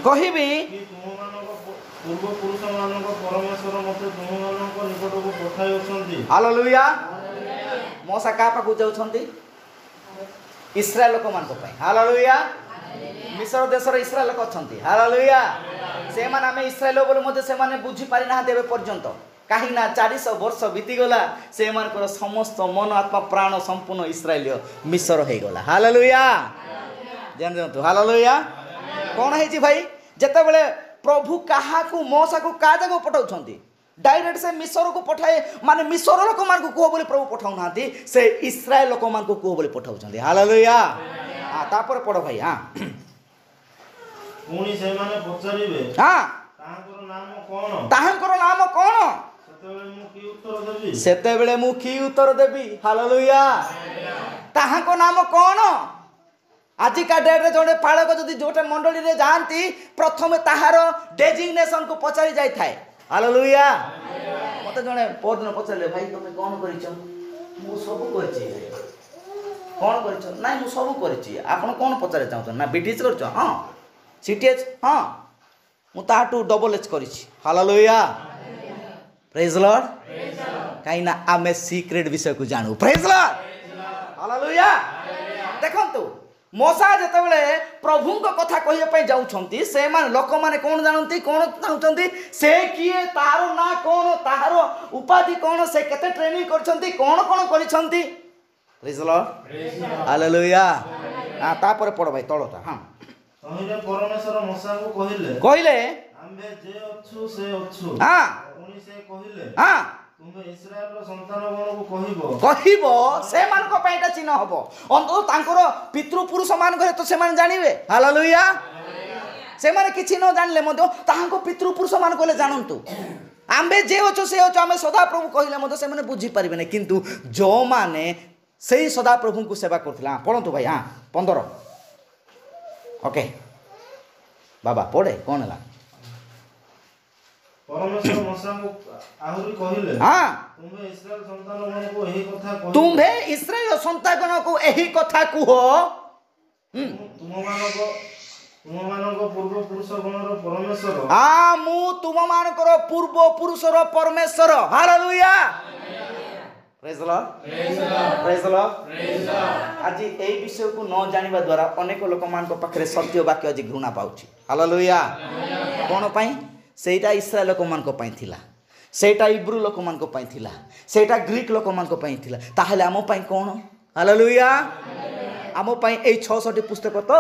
କହିବି କି ତୁମମାନଙ୍କ ପୂର୍ବପୁରୁଷମାନଙ୍କ ପରମେଶ୍ୱର ମୋତେ ତୁମମାନଙ୍କ ନିକଟକୁ ପଠାଇଅଛନ୍ତି। ହାଲେଲୁୟା। ମୋଶେ କାହା ପାଖକୁ ଯାଉଛନ୍ତି? ଇସ୍ରାଏଲ ଲୋକମାନଙ୍କ ପାଇଁ। ହାଲେଲୁୟା। ମିଶ୍ର ଦେଶର ଇସ୍ରାଏଲ ଲୋକ ଅଛନ୍ତି। ହାଲେଲୁୟା। ସେମାନେ ଆମେ ଇସ୍ରାଏଲ ବୋଲି ମଧ୍ୟ ସେମାନେ ବୁଝିପାରି ନାହାନ୍ତି ଏବେ ପର୍ଯ୍ୟନ୍ତ। କାହିଁକି ନା 400 ବର୍ଷ ବିତିଗଲା, ସେମାନଙ୍କର ସମସ୍ତ ମନ ଆତ୍ମା ପ୍ରାଣ ସମ୍ପୂର୍ଣ୍ଣ ଇସ୍ରାଏଲୀୟ ମିଶ୍ର ହେଇଗଲା। ହାଲେଲୁୟା। ଜାଣିଦିଅନ୍ତୁ। ହାଲେଲୁୟା। କ'ଣ ହେଇଛି ଭାଇ? ଯେତେବେଳେ ପ୍ରଭୁ କାହାକୁ ମୋଶେକୁ କାହା ଜାଗାକୁ ପଠାଉଛନ୍ତି? ଡାଇରେକ୍ଟ ସେ ମିଶ୍ରକୁ ପଠାଏ, ମାନେ ମିଶ୍ର ଲୋକମାନଙ୍କୁ କୁହ ବୋଲି ପ୍ରଭୁ ପଠାଉନାହାନ୍ତି, ସେ ଇସ୍ରାଏଲ ଲୋକମାନଙ୍କୁ କୁହ ବୋଲି ପଠାଉଛନ୍ତି। ହାଲେଲୁୟା। ତାପରେ ପଢ଼ ଭାଇ। ପୁଣି ସେମାନେ ପଚାରିବେ, ତାହାଙ୍କର ନାମ କ'ଣ? ସେତେବେଳେ ମୁଁ କି ଉତ୍ତର ଦେବି? ହାଲେଲୁୟା। ତାହାଙ୍କ ନାମ କ'ଣ? ଆଜିକା ଡେଟ୍ରେ ଜଣେ ପାଳକ ଯଦି ଯୋଉଟା ମଣ୍ଡଳୀରେ ଯାଆନ୍ତି, ପ୍ରଥମେ ତାହାର ଡେଜିଗ୍ନେସନକୁ ପଚାରି ଯାଇଥାଏ। ହାଲେଲୁୟା। ମତେ ଜଣେ ପରଦିନ ପଚାରିଲେ, ଭାଇ ତମେ କ'ଣ କରିଛ? ମୁଁ ସବୁ କରିଛି। କ'ଣ କରିଛ? ନାଇଁ ମୁଁ ସବୁ କରିଛି। ଆପଣ କ'ଣ ପଚାରିବାକୁ ଚାହୁଁଛନ୍ତି? ନା BTS କରିଛ? ହଁ। CTH? ହଁ। ମୁଁ ତାହାଠୁ ଡବଲ ଏଚ୍ କରିଛି। ହାଲେଲୁୟା। ପ୍ରେଜ୍ ଲର୍ଡ। କାହିଁକି ନା ଆମେ ସିକ୍ରେଟ୍ ବିଷୟକୁ ଜାଣୁ। ପ୍ରେଜ୍ ଲର୍ଡ। ହାଲେଲୁୟା। ଦେଖନ୍ତୁ, ମୋଶେ ଯେତେବେଳେ ପ୍ରଭୁଙ୍କ କଥା କହିବା ପାଇଁ ଯାଉଛନ୍ତି, ସେମାନେ ଲୋକମାନେ କ'ଣ ଜାଣନ୍ତି, କ'ଣ ଚାହୁଁଛନ୍ତି? ସେ କିଏ, ତାହାର ନାଁ କ'ଣ, ତାହାର ଉପାଧି କ'ଣ, ସେ କେତେ ଟ୍ରେନିଂ କରିଛନ୍ତି, କ'ଣ କରିଛନ୍ତି? ପ୍ରେଜ୍ ଲର୍ଡ। ହାଲେଲୁୟା। ତାପରେ ପଢ଼ ଭାଇ ତଳଟା। ତହିଁରେ ପରମେଶ୍ୱର ମୋଶେଙ୍କୁ କହିଲେ, ଆମ୍ଭେ ଯେ ଅଛୁ ସେ ଅଛୁ। ପୁଣି ସେ କହିଲେ, ତୁମେ ଇସ୍ରାଏଲର ସନ୍ତାନଗଣକୁ କହିବ। ସେମାନଙ୍କ ପାଇଁ ଏଟା ଚିହ୍ନ ହବ। ଅନ୍ତତଃ ତାଙ୍କର ପିତୃପୁରୁଷ ମାନଙ୍କରେ ତ ସେମାନେ ଜାଣିବେ। ହାଲେଲୁୟା। ସେମାନେ କିଛି ନ ଜାଣିଲେ ମଧ୍ୟ ତାହାଙ୍କ ପିତୃପୁରୁଷ ମାନଙ୍କୁ ହେଲେ ଜାଣନ୍ତୁ। ଆମ୍ଭେ ଯେ ଅଛୁ ସେ ଅଛୁ, ଆମେ ସଦାପ୍ରଭୁ କହିଲେ ମଧ୍ୟ ସେମାନେ ବୁଝିପାରିବେନି। କିନ୍ତୁ ଯେଉଁମାନେ ସେଇ ସଦାପ୍ରଭୁଙ୍କୁ ସେବା କରୁଥିଲେ, ପଢ଼ନ୍ତୁ ଭାଇ। 15। ଓକେ ବାବା ପଢ଼େ, କ'ଣ ହେଲା? ପରମେଶ୍ୱର ମୋଶେଙ୍କୁ ଆହୁରି କହିଲେ, ତୁମ୍ଭେ ଇସ୍ରାଏଲ ସନ୍ତାନମାନଙ୍କୁ ଏହି କଥା କୁହ। ତୁମମାନଙ୍କ ପୂର୍ବପୁରୁଷ ଗଣର ପରମେଶ୍ୱର। ମୁଁ ତୁମମାନଙ୍କର ପୂର୍ବପୁରୁଷର ପରମେଶ୍ୱର। ହାଲେଲୁୟା। ପ୍ରେଜ୍ ଲର୍ଡ। ପ୍ରେଜ୍ ଲର୍ଡ। ଆଜି ଏହି ବିଷୟକୁ ନ ଜାଣିବା ଦ୍ୱାରା ଅନେକ ଲୋକମାନଙ୍କ ପାଖରେ ସତ୍ୟ ବାକ୍ୟ ଆଜି ଘୃଣା ପାଉଛି। ହାଲେଲୁୟା। କ'ଣ ପାଇଁ? ସେଇଟା ଇସ୍ରାଏଲ ଲୋକମାନଙ୍କ ପାଇଁ ଥିଲା, ସେଇଟା ଇବ୍ରୁ ଲୋକମାନଙ୍କ ପାଇଁ ଥିଲା, ସେଇଟା ଗ୍ରୀକ୍ ଲୋକମାନଙ୍କ ପାଇଁ ଥିଲା। ତାହେଲେ ଆମ ପାଇଁ କ'ଣ? ହାଲେଲୁୟା। ଆମ ପାଇଁ ଏଇ 600ଟି ପୁସ୍ତକ ତ,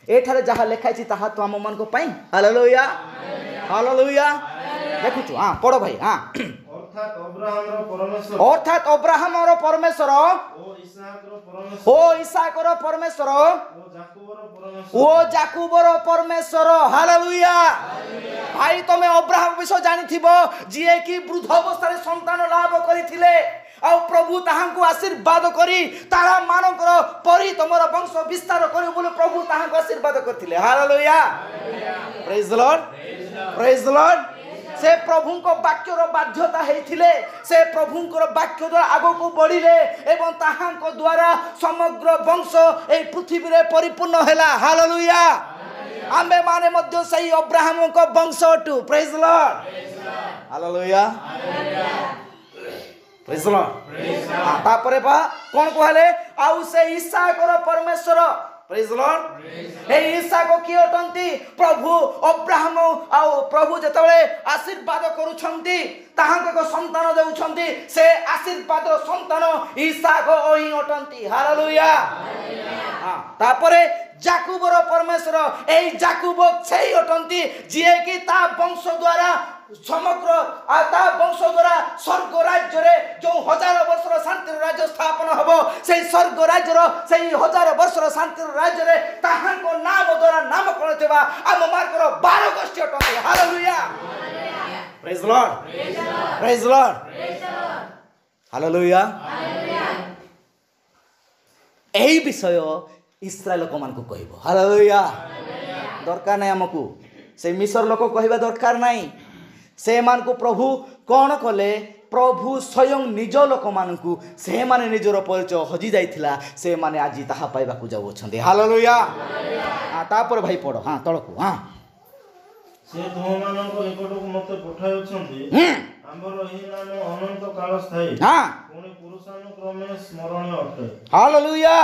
ଏଠାରେ ଯାହା ଲେଖା ହେଇଛି ତାହା ତ ଆମମାନଙ୍କ ପାଇଁ। ହାଲେଲୁୟା। ହାଲେଲୁୟା। ଦେଖୁଛୁ। ପଢ଼ ଭାଇ। ଅର୍ଥାତ୍ ଅବ୍ରାହମର ପରମେଶ୍ୱର, ଓ ଇସାକର ପରମେଶ୍ୱର, ଓ ଯାକୁବର ପରମେଶ୍ୱର। ହାଲେଲୁୟା। ଭାଇ ତମେ ଅବ୍ରାହମ ବିଷୟ ଜାଣିଥିବ, ଯିଏ କି ବୃଦ୍ଧ ଅବସ୍ଥାରେ ସନ୍ତାନ ଲାଭ କରିଥିଲେ, ଆଉ ପ୍ରଭୁ ତାହାଙ୍କୁ ଆଶୀର୍ବାଦ କରି ତାରା ମାନଙ୍କର ପରି ତମର ବଂଶ ବିସ୍ତାର କରିବ ବୋଲି ପ୍ରଭୁ ତାହାଙ୍କୁ ଆଶୀର୍ବାଦ କରିଥିଲେ। ହାଲେଲୁୟା। ପ୍ରେଜ୍ ଲର୍ଡ। ପ୍ରେଜ୍ ଲର୍ଡ। ସେ ପ୍ରଭୁଙ୍କ ବାକ୍ୟର ବାଧ୍ୟତା ହେଇଥିଲେ, ସେ ପ୍ରଭୁଙ୍କର ବାକ୍ୟ ଦ୍ୱାରା ଆଗକୁ ବଢ଼ିଲେ ଏବଂ ତାହାଙ୍କ ଦ୍ୱାରା ସମଗ୍ର ବଂଶ ଏହି ପୃଥିବୀରେ ପରିପୂର୍ଣ୍ଣ ହେଲା। ହାଲେଲୁୟା। ଆମ୍ଭେ ମାନେ ମଧ୍ୟ ସେଇ ଅବ୍ରାହମଙ୍କ ବଂଶ ଅଟୁ। ପ୍ରେଜ୍ ଲର୍ଡ। ହାଲେଲୁୟା। ପ୍ରେଜ୍ ଲର୍ଡ। ତାପରେ ବା କ'ଣ କହିଲେ? ଆଉ ସେ ଇସାକର ପରମେଶ୍ୱର। ପ୍ରେଜ୍ ଲର୍ଡ। ଏହି ଇସାକ କିଏ ଅଟନ୍ତି? ପ୍ରଭୁ ଅବ୍ରାହମ ଆଉ ପ୍ରଭୁ ଯେତେବେଳେ ଆଶୀର୍ବାଦ କରୁଛନ୍ତି, ତାହାଙ୍କୁ ଏକ ସନ୍ତାନ ଦେଉଛନ୍ତି, ସେ ଆଶୀର୍ବାଦର ସନ୍ତାନ ଇସାକ ହିଁ ଅଟନ୍ତି। ହାଲେଲୁୟା। ତାପରେ ଯାକୁବର ପରମେଶ୍ୱର, ଏହି ଯାକୁବ ସେଇ ଅଟନ୍ତି ଯିଏକି ତା ବଂଶ ଦ୍ୱାରା ସମଗ୍ର ତା ବଂଶ ଦ୍ୱାରା ସ୍ୱର୍ଗ ରାଜ୍ୟରେ ଯେଉଁ 1000 ବର୍ଷର ଶାନ୍ତିର ରାଜ୍ୟ ସ୍ଥାପନ ହେବ, ସେହି ସ୍ୱର୍ଗ ରାଜ୍ୟର ସେହି 1000 ବର୍ଷର ଶାନ୍ତିର ରାଜ୍ୟରେ ତାହାଙ୍କ ନାମ ଦ୍ୱାରା ନାମକରଣ ଥିବା ଆମ ମାନଙ୍କର 12 ଗୋଷ୍ଠୀ ଅଟନ୍ତି। ହାଲେଲୁୟା। ପ୍ରେଜ୍ ଲର୍ଡ। ପ୍ରେଜ୍ ଲର୍ଡ। ହାଲେଲୁୟା। ଏହି ବିଷୟ ଇସ୍ରାଏଲ ଲୋକମାନଙ୍କୁ କହିବ। ହାଲେଲୁୟା। ଦରକାର ନାହିଁ ଆମକୁ से मिसर लोक कहवा दरकार नहीं से मानकु प्रभु कौन कले प्रभु स्वयं निज लोक मानकु से माने निजर परिचय हजि जाइथिला से माने आज ताहा पाइबाकु जाउछन्ते हालेलुया तापर भाई पढ़ो हाँ तळकु हाँ से तुमମାନଙ୍କ निकटକୁ ମୋତେ ପଠାଇଛନ୍ତି ଆମର ଏହି ନାମ ଅନନ୍ତ କାଳ ସ୍ଥାୟୀ हाँ ପୁଣି ପୁରୁଷାନୁକ୍ରମେ ସ୍ମରଣୀୟ ଅଟେ हालेलुया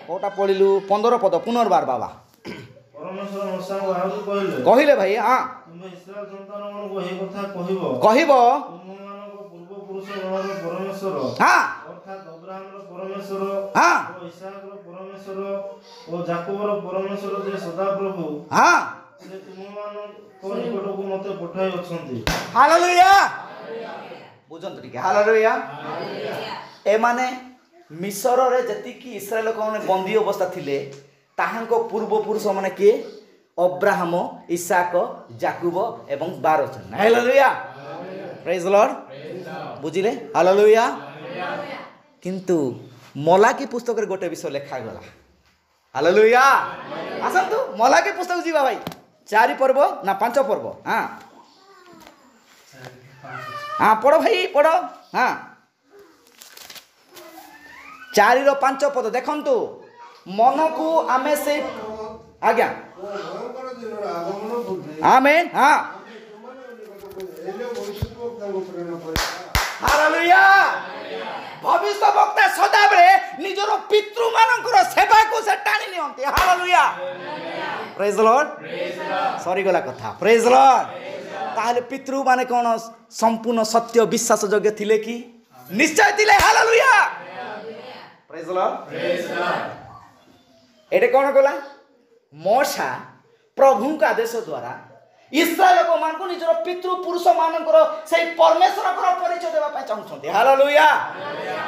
कोटा पढिलु 15 पद पुनर्बार बाबा ପରମେଶ୍ୱର ମୋସାଙ୍କୁ ଆହୁରି କହିଲେ कहिले भाई हाँ ତୁମେ ଇସ୍ରାଏଲ ସନ୍ତାନମାନଙ୍କୁ ଏହି କଥା କହିବ कहिबो ତୁମମାନଙ୍କ ପୂର୍ବପୁରୁଷ ଗଣର ପରମେଶ୍ୱର हाँ ଅର୍ଥାତ୍ ଅବ୍ରାହମର ପରମେଶ୍ୱର हाँ ଓ ଇସାକର ପରମେଶ୍ୱର ଓ ଯାକୋବର ପରମେଶ୍ୱର ଯେ ସଦାପ୍ରଭୁ हाँ ସେ ତୁମମାନଙ୍କ ନିକଟକୁ ମୋତେ ପଠାଇ ଅଛନ୍ତି हालेलुया बुझंतु ठीक हालेलुया ए माने मिसर रे जति की इस्राएल लोक माने बंदी अवस्था थिले ताहांको पूर्व पुरुष माने के अब्राहम इसाक जाकूब एवं 12 जन हालेलुया प्रेज द लॉर्ड बुझिले हालेलुया किंतु मलाकी पुस्तक रे गोटे विषय लिखा गला हालेलुया आसंतु मलाकी पुस्तक जीवा भाई 4 पर्व ना 5 पर्व हाँ हाँ पढ़ो भाई पढ़ो हाँ 4 रो 5 पद देखंतु मन को आमे से आज्ञा आमेन हाँ हालेलुया भविष्य वक्ता सदा बेले निजर पितृ मानकर सेवा को से टाणी नियंती हालेलुया प्रेज द लॉर्ड सॉरी गला कथा प्रेज द लॉर्ड ताहले पितृ माने कोन संपूर्ण सत्य विश्वास योग्य थिले कि निश्चय थिले हालेलुया प्रेज द लॉर्ड एटे कोन कोला मोशा प्रभु का आदेश द्वारा इस्राएल को मान को निजर पितृ पुरुष मानकर से परमेश्वर को परिचय देबा पय चाहउछन्ते हालेलुया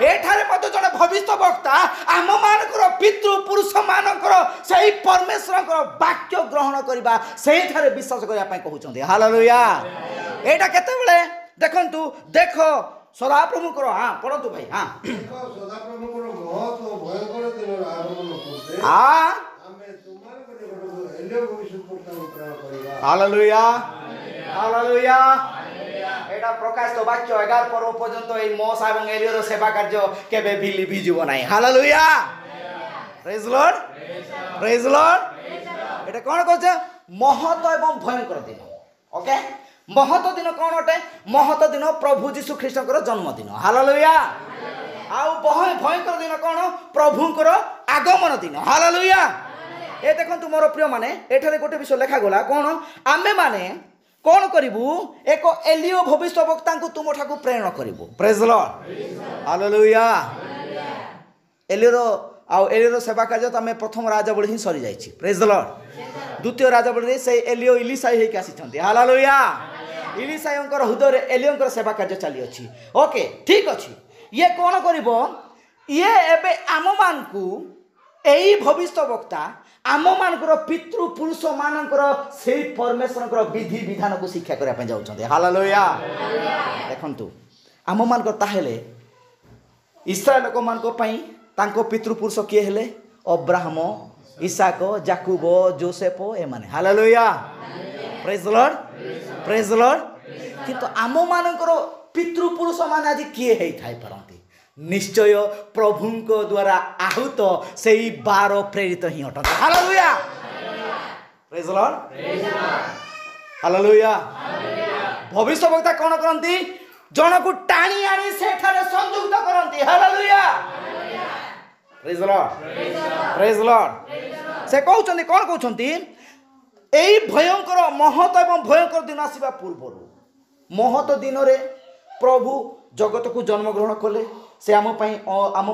एठारे मत जने भविष्य वक्ता आम मानकर पितृ पुरुष मानकर से परमेश्वर को वाक्य ग्रहण करबा सेही थारे विश्वास करबा पय कहउछन्ते हालेलुया एटा केते बेले देखंतु देखो सदाप्रभु को हां पढंतु भाई हां देखो सदाप्रभु को बहुत भयंकर दिन आगमन करते हां हालेलुया हालेलुया एटा प्रकाश तो वाक्य 11 पर्व पर्यंत ए मोसा एवं एलियर सेवा कार्य केबे भी लिभि जीव नाही हालेलुया प्रेज लॉर्ड एटा कोन कहछ महत एवं भयंकर दिन ओके महत दिन कोन अटे महत दिन प्रभु यीशु ख्रीष्टकर जन्मदिन हालेलुया आउ भयंकर दिन कोन प्रभुकर आगमन दिन हालेलुया ए देखंतु मोर प्रिय माने एठारे गोटे विषय लेखा गला कोन आमे माने कोन करिवु एक एलियो भविष्य वक्ता को तुम ठाकु प्रेरणा करिवु प्रेज द लॉर्ड हालेलुया एलियो सेवा कार्य तो आमे प्रथम राजा बळी ही सरी जाईछि प्रेज द लॉर्ड द्वितीय राजा बळी से एलियो इलिसाई हे के आसीछन्ते हालेलुया इलिसाईंकर हृदय रे एलियोंकर सेवा कार्य चली अछि ओके ठीक अछि ये कोन करिवो ये एबे आम मानकू एई भविष्य वक्ता आम मानकर पितृ पुरुष मानकर से परमेश्वर विधि विधान को शिक्षा करने जाऊँ हालेलुया देखंतु आम मानकर ताहेले इस्राएल लोक मान तांको पितृ पुरुष किए हेले अब्राहम इसाक जाकूब जोसेफ ए माने हालेलुया प्रेज द लॉर्ड किंतु आम मानकर पितृ पुरुष मान आज किए हेई थाई परंती निश्चय प्रभु द्वारा आहूत से 12 प्रेरित ही अटंती hallelujah praise the lord hallelujah भविष्य वक्ता कोन करंती जन को टाणी आनी सेठारे संयुक्त करंती हालेलुया प्रेज द लॉर्ड से कहउछन्ती कोन कहउछन्ती एई भयंकर महत एवं भयंकर दिन आसीबा पूर्वरु महत दिन रे प्रभु जगत को जन्म ग्रहण कले से आम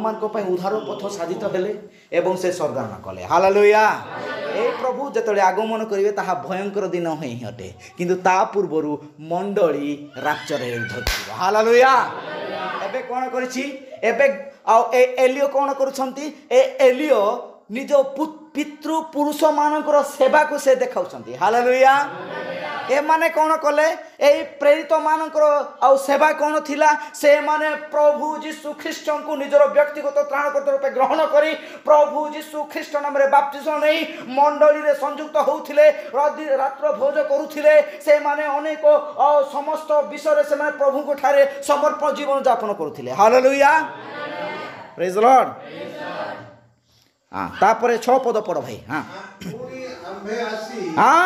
मान उद्धार पथ साधित हेले एवं से स्वर्गारोहण कले हालेलुया ए प्रभु जतले आगमन करिवे ताहा भयंकर दिन ही हटे किंतु ता पूर्वरु मंडली राप्चर धरती हालेलुया एबे कोन करिछि एबे एलियो कोन करूछंती ए एलियो निज पितृ पुरुष मानकर सेवा को से देखाउछंती हालेलुया एमाने कौन कले एई प्रेरित मानकर आउ सेवा कौन थिला से माने प्रभु यीशु ख्रीष्ट को निजर व्यक्तिगत त्राणकर्ता रूपे ग्रहण करी प्रभु यीशु ख्रीष्ट नाम रे बपटिस्म नै मंडली रे संयुक्त होउथिले रात्र भोज करूथिले से माने अनेक समस्त विषय रे से माने प्रभु को ठारे समर्पण जीवन यापन करूथिले हालेलुया प्रेज द लॉर्ड हां तापरे 6 पद पढ भाई हां पूरी आंबे आसी हां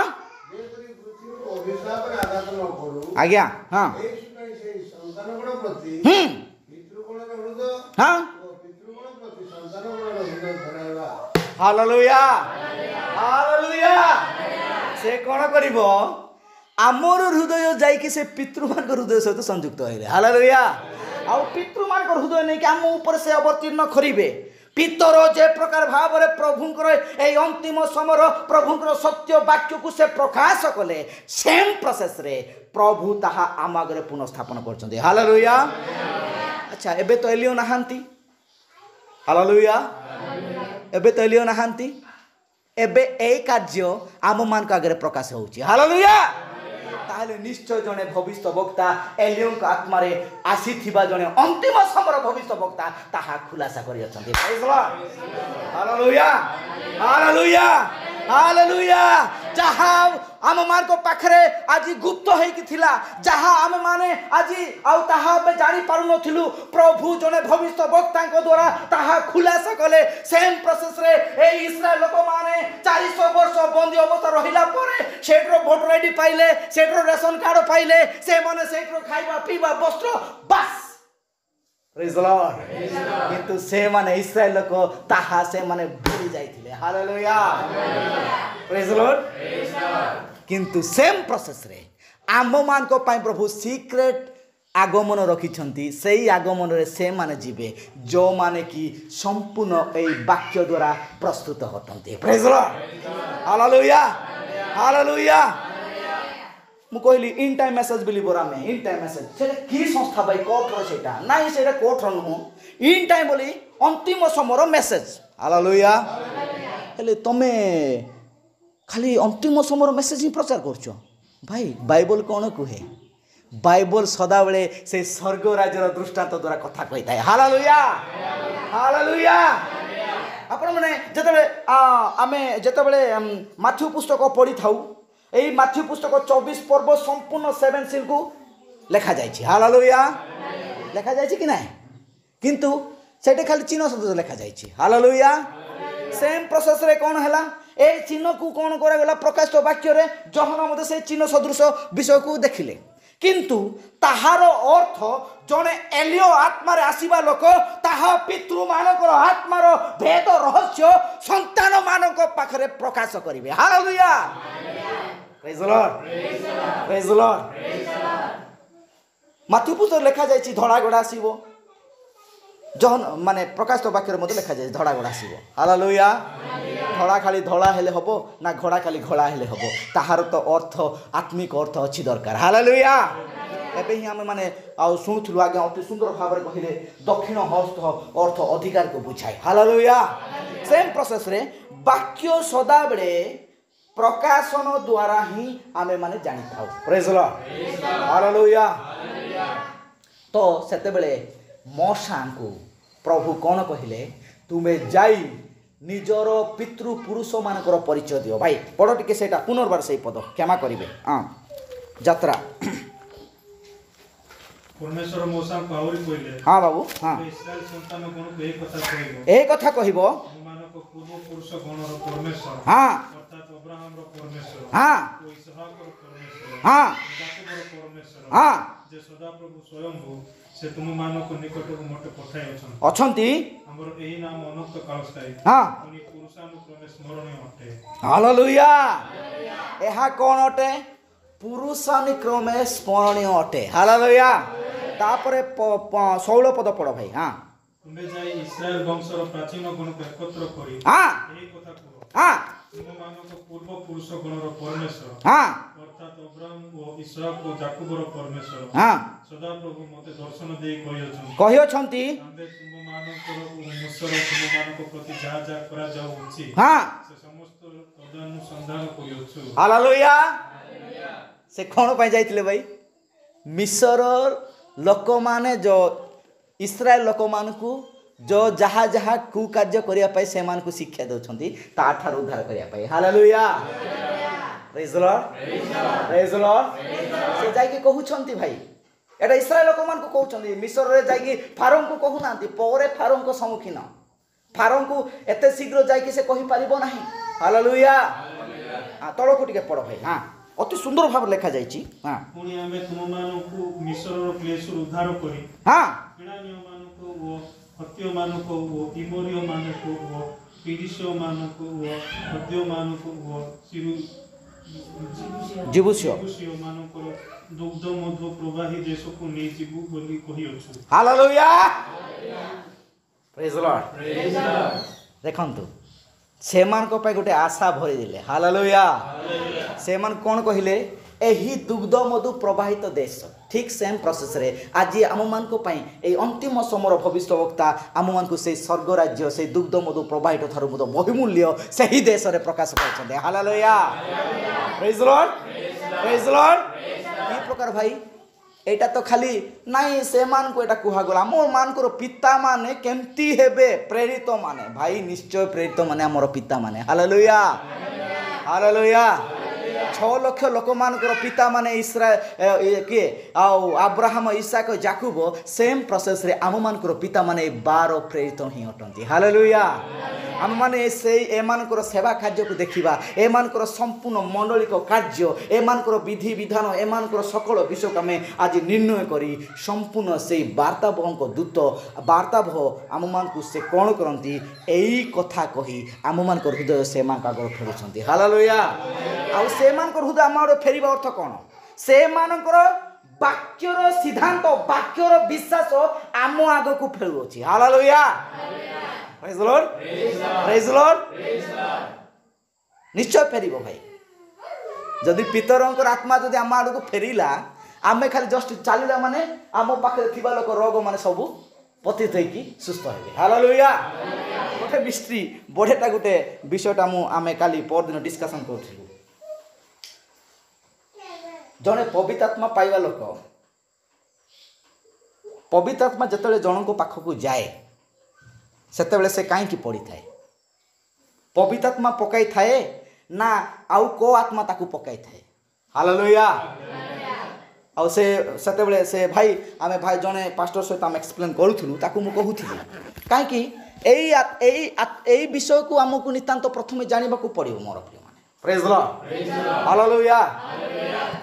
जेतरी पृथ्वी को अभिशाप रे आघात न करू आज्ञा हां एई से संतान गुण प्रति पितृगुण रे हृदय हां पितृगुण प्रति संतान गुण रे हृदय धराइबा हालेलुया हालेलुया से कोन करिवो आमर हृदय जाई कि से पितृमान को हृदय सहित संयुक्त होइले हालेलुया आ पितृमान को हृदय नै कि हम ऊपर से अवतीर्ण करिवे पितर जे प्रकार भाव रे प्रभुंकर ए अंतिम समर प्रभुंकर सत्य वाक्य को से प्रकाश कले सेम प्रोसेस रे प्रभु ताहा आम आगे पुनः स्थापन करछन्ते हालेलुया अच्छा एबे तो एलियो नहांती हालेलुया एबे तो एलियो नहांती एबे ए कार्य आम मान का आगे प्रकाश होउची हालेलुया ताहले निश्चय जने भविष्य वक्ता एलियों का आत्मा रे आसी थिबा जने अंतिम समर भविष्य वक्ता ताहा खुलासा करि अछन्ते praise lord hallelujah hallelujah hallelujah जहाँ आम मान को पाखरे आज गुप्त है कि थिला जहाँ आम माने आज आउ ताहा बे जानि पारु नथिलु प्रभु जने भविष्य वक्ता को द्वारा ताहा खुलासा कले सेम प्रोसेस रे ए इस्राएल लोक माने 400 वर्ष बंदी अवस्था रहिला परे सेठरो वोटर आईडी पाइले सेठरो रेशन कार्ड पाइले से माने सेठरो खाइबा पीबा वस्त्र बस प्रेज द लॉर्ड किंतु से माने इस्राएल लोक ताहा से माने भूली जाइथिले हालेलुया प्रेज द लॉर्ड किंतु सेम प्रोसेस रे आम मान को पाई प्रभु सीक्रेट आगमन रखिछंती सेही आगमन रे से माने जीवे जो माने कि संपूर्ण ए वाक्य द्वारा प्रस्तुत होतंते praise the lord hallelujah hallelujah मु कहली इन टाइम मेसेज बिलीवर में इन टाइम मेसेज से की संस्था भाई कोठर सेटा नाही सेटा कोठर नु इन टाइम बोली अंतिम समर मेसेज हालेलुया हेले तमे खाली अंतिम समर मेसेज ही प्रचार करछो भाई बाइबल कोन कुहे बाइबल सदा बेले से स्वर्ग राज्यर दृष्टांत द्वारा कथा कहिता है हालेलुया हालेलुया आपण माने जेतबे आमे जेतबे माथ्यू पुस्तक पढी थाउ एई माथ्यू पुस्तक 24 पर्व संपूर्ण 7 सील को लेखा जायछि हालेलुया लेखा जायछि कि नाही किंतु सेटे खाली चिन्ह शब्द लेखा जायछि हालेलुया सेम प्रोसेस रे कोन हला ए चिन्ह को कोन करा गला प्रकाशित वाक्य रे जहन मते से चिन्ह सदृश विषय को देखिले किंतु ताहार अर्थ जने एलियो आत्मा रे आसीबा लोक ताहा पितृ मानकर आत्मार भेद रहस्य संतान मानक पाखरे प्रकाश करिवे hallelujah praise the lord praise the Lord Matthew पुस्तक लेखा जायछि धड़ा गोड़ा आसीबो जहन माने प्रकाशित वाक्य रे मते लेखा जाय धड़ा गोड़ा आसीबो हालेलुया धड़ा खाली धड़ा हेले हबो ना घोड़ा खाली घोड़ा हेले हबो ताहार तो अर्थ आत्मिक अर्थ अछि दरकार हालेलुया एबे ही हम माने आ सुनुथलु आगे अति सुंदर भाव रे कहिले दक्षिण हस्त अर्थ अधिकार को बुझाय हालेलुया सेम प्रोसेस रे वाक्य सदा बेले प्रकाशन द्वारा ही आमे माने जानि थाउ प्रेज लॉर्ड हालेलुया तो सेते बेले मौसा को प्रभु कौन कहिले तुम्हें जाई निजर पितृ पुरुष मानकर परिचय दियो भाई पढ़ टिके सेटा पुनर्बार से पद क्षमा करिवे हां यात्रा परमेश्वर मौसा को आउरी कहिले हां बाबू हां इस्राएल संतान कोन को एक कथा कहबो मानक पूर्व पुरुष गणर परमेश्वर हां अर्थात अब्राहम रो परमेश्वर हां इसहाक रो परमेश्वर हां याकूब रो परमेश्वर हां जे सदा प्रभु स्वयं से तुम मानक निकट को मटे पठाई अछंती हमर एही नाम अनंत काल स्थायी हां उनी पुरुषानुक्रमे स्मरणीय अटे हालेलुया एहा कोन अटे पुरुषानुक्रमे स्मरणीय अटे हालेलुया तापरे 16 पद पढ़ भाई हां तुमे जाई इस्राएल वंशर प्राचीन गण को एकत्र करी हां एही कथा कहो हां तुम मानक पूर्व पुरुष गणर परमेश्वर हां अर्थात अब्राहम ओ इसहाक ओ याकूब रो परमेश्वर हां सदा प्रभु मते दर्शन देई कहि अछंती आंबे तुम मानकर मुसर तुम मानक प्रति जा जा करा जाऊ अछि हां से समस्त तदनुसंधान करियछु हालेलुया से कौन पाई जाइथिले भाई मिस्र लोक माने जो इस्राएल लोक मान को जो जहा जहा कुकार्य करिया पाई से मान को शिक्षा दउछंती ता ठार उद्धार करिया पाई hallelujah praise the lord praise the lord से जाई के कहउछंती भाई एटा इस्राएल लोक मान को कहउछंती मिस्र रे जाई के फारों को कहु नांती परे फारों को सम्मुखीन फारों को एते शीघ्र जाई के से कहि परिबो नाही हालेलुया हां तळो को टिके पढो भाई हां अति सुंदर भाव लिखा जाइछि हां पुणी आमे तुम मानकु मिस्र रो क्लेश उद्धार करी हां किणानियो मानकु वो हत्यो मानकु वो इमोरियो मानकु वो पीडिसो मानकु वो हद्यो मानकु वो सिरु जीवुसियो मानकर दुग्ध मधु प्रवाही देश को नहीं जीवु बोली कहि अछु हालेलुया प्रेज द लॉर्ड देखंतु सेमान को पे गोटे आशा भरी दिले हालेलुया सेमान कोन कहिले एही दुग्ध मधु प्रवाहित देश ठीक सेम प्रोसेस रे आज आम मान को पई ए अंतिम समर भविष्यवक्ता आम मान को से स्वर्ग राज्य से दुग्ध मधु प्रवाहित थारु मधु बहुमूल्य सही देश रे प्रकाश करछन hallelujah praise the lord praise the lord की प्रकार भाई एटा तो खाली नहीं से मान को एटा कुहा गला मोर मान को पिता माने केमती हेबे प्रेरित माने भाई निश्चय प्रेरित माने हमर पिता माने हालेलुया हालेलुया 6 लाख लोक मानकर पिता माने इस्राएल के आउ अब्राहम इसहाक याकूब सेम प्रोसेस रे आम मानकर पिता माने 12 प्रेरित ही अटंती हालेलुया आम माने से ए मानकर सेवा कार्य को देखिबा ए मानकर संपूर्ण मंडलिक कार्य ए मानकर विधि विधान ए मानकर सकल विषय को हमें आज निर्णय करी संपूर्ण से वार्ताबह को दूत वार्ताबह आम मान को से कोन करंती एई कथा कही आम मानकर हृदय से मान का गल फेरुछंती हालेलुया आ से मानकर हृदय आमर फेरिबा अर्थ कोन से मानकर वाक्यर सिद्धांत वाक्यर विश्वास आम आग को फेरुछि hallelujah praise the lord praise the lord निश्चय फेरिबो भाई जदि पितरंकर आत्मा जदि आम आड़ को फेरिला आमे खाली जस्ट चलिला माने आम पाखे थिबा लोक रोग माने सब पतित होइकी सुस्थ हेबे हालेलुया गोटे मिस्ट्री बढेटा गोटे विषयटा मु आमे काली पर दिन डिस्कशन करथिलु जने पवित्र आत्मा पाइबा लोक पवित्र आत्मा जतले जन को पाख को जाए सेतेबेले से काई की पड़ी थाए पवित्र आत्मा पकाई थाए ना आउ को आत्मा ताकू पकाई थाए हालेलुया आउ से सेतेबेले से भाई आमे भाई जने पास्टर सहित आम एक्सप्लेन करूथुलु ताकू मु कहूथिलि काई की एई विषय को हमकु नितांत प्रथमे जानिबा को पड़िबो मोर प्रिय माने प्रेज द लॉर्ड हालेलुया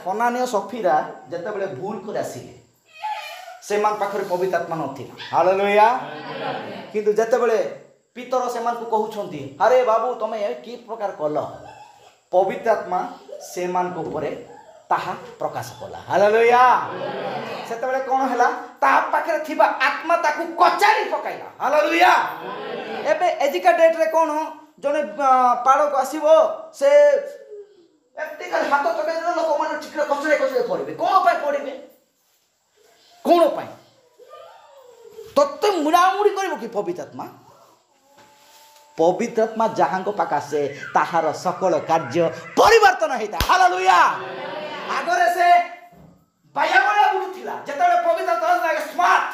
हनानिया सफीरा जतेबेले भूल कर आसिले से मान पाखरे पवित्र आत्मा नथिला हालेलुया किंतु जतेबेले पितर से मान को कहउछंती अरे बाबू तमे की प्रकार कल पवित्र आत्मा से मान को परे ताहा प्रकाश कला हालेलुया सेतेबेले कोन हैला ता पाखरे थिबा आत्मा ताकू कचारी पकाइला हालेलुया एबे एजिका डेट रे कोन जने पाड़ो को आसीबो से एते खाली हाथ तके लोक माने ठीक कचरे कचरे पड़िबे कोन पाई पड़िबे कोन पाई तत्ते मुड़ामुड़ी करबो कि पवित्र आत्मा जहां को पाका से ताहार सकल कार्य परिवर्तन हेता हालेलुया आगरे से बायाबला बुडुथिला जेतले पवित्र आत्मा स्मार्ट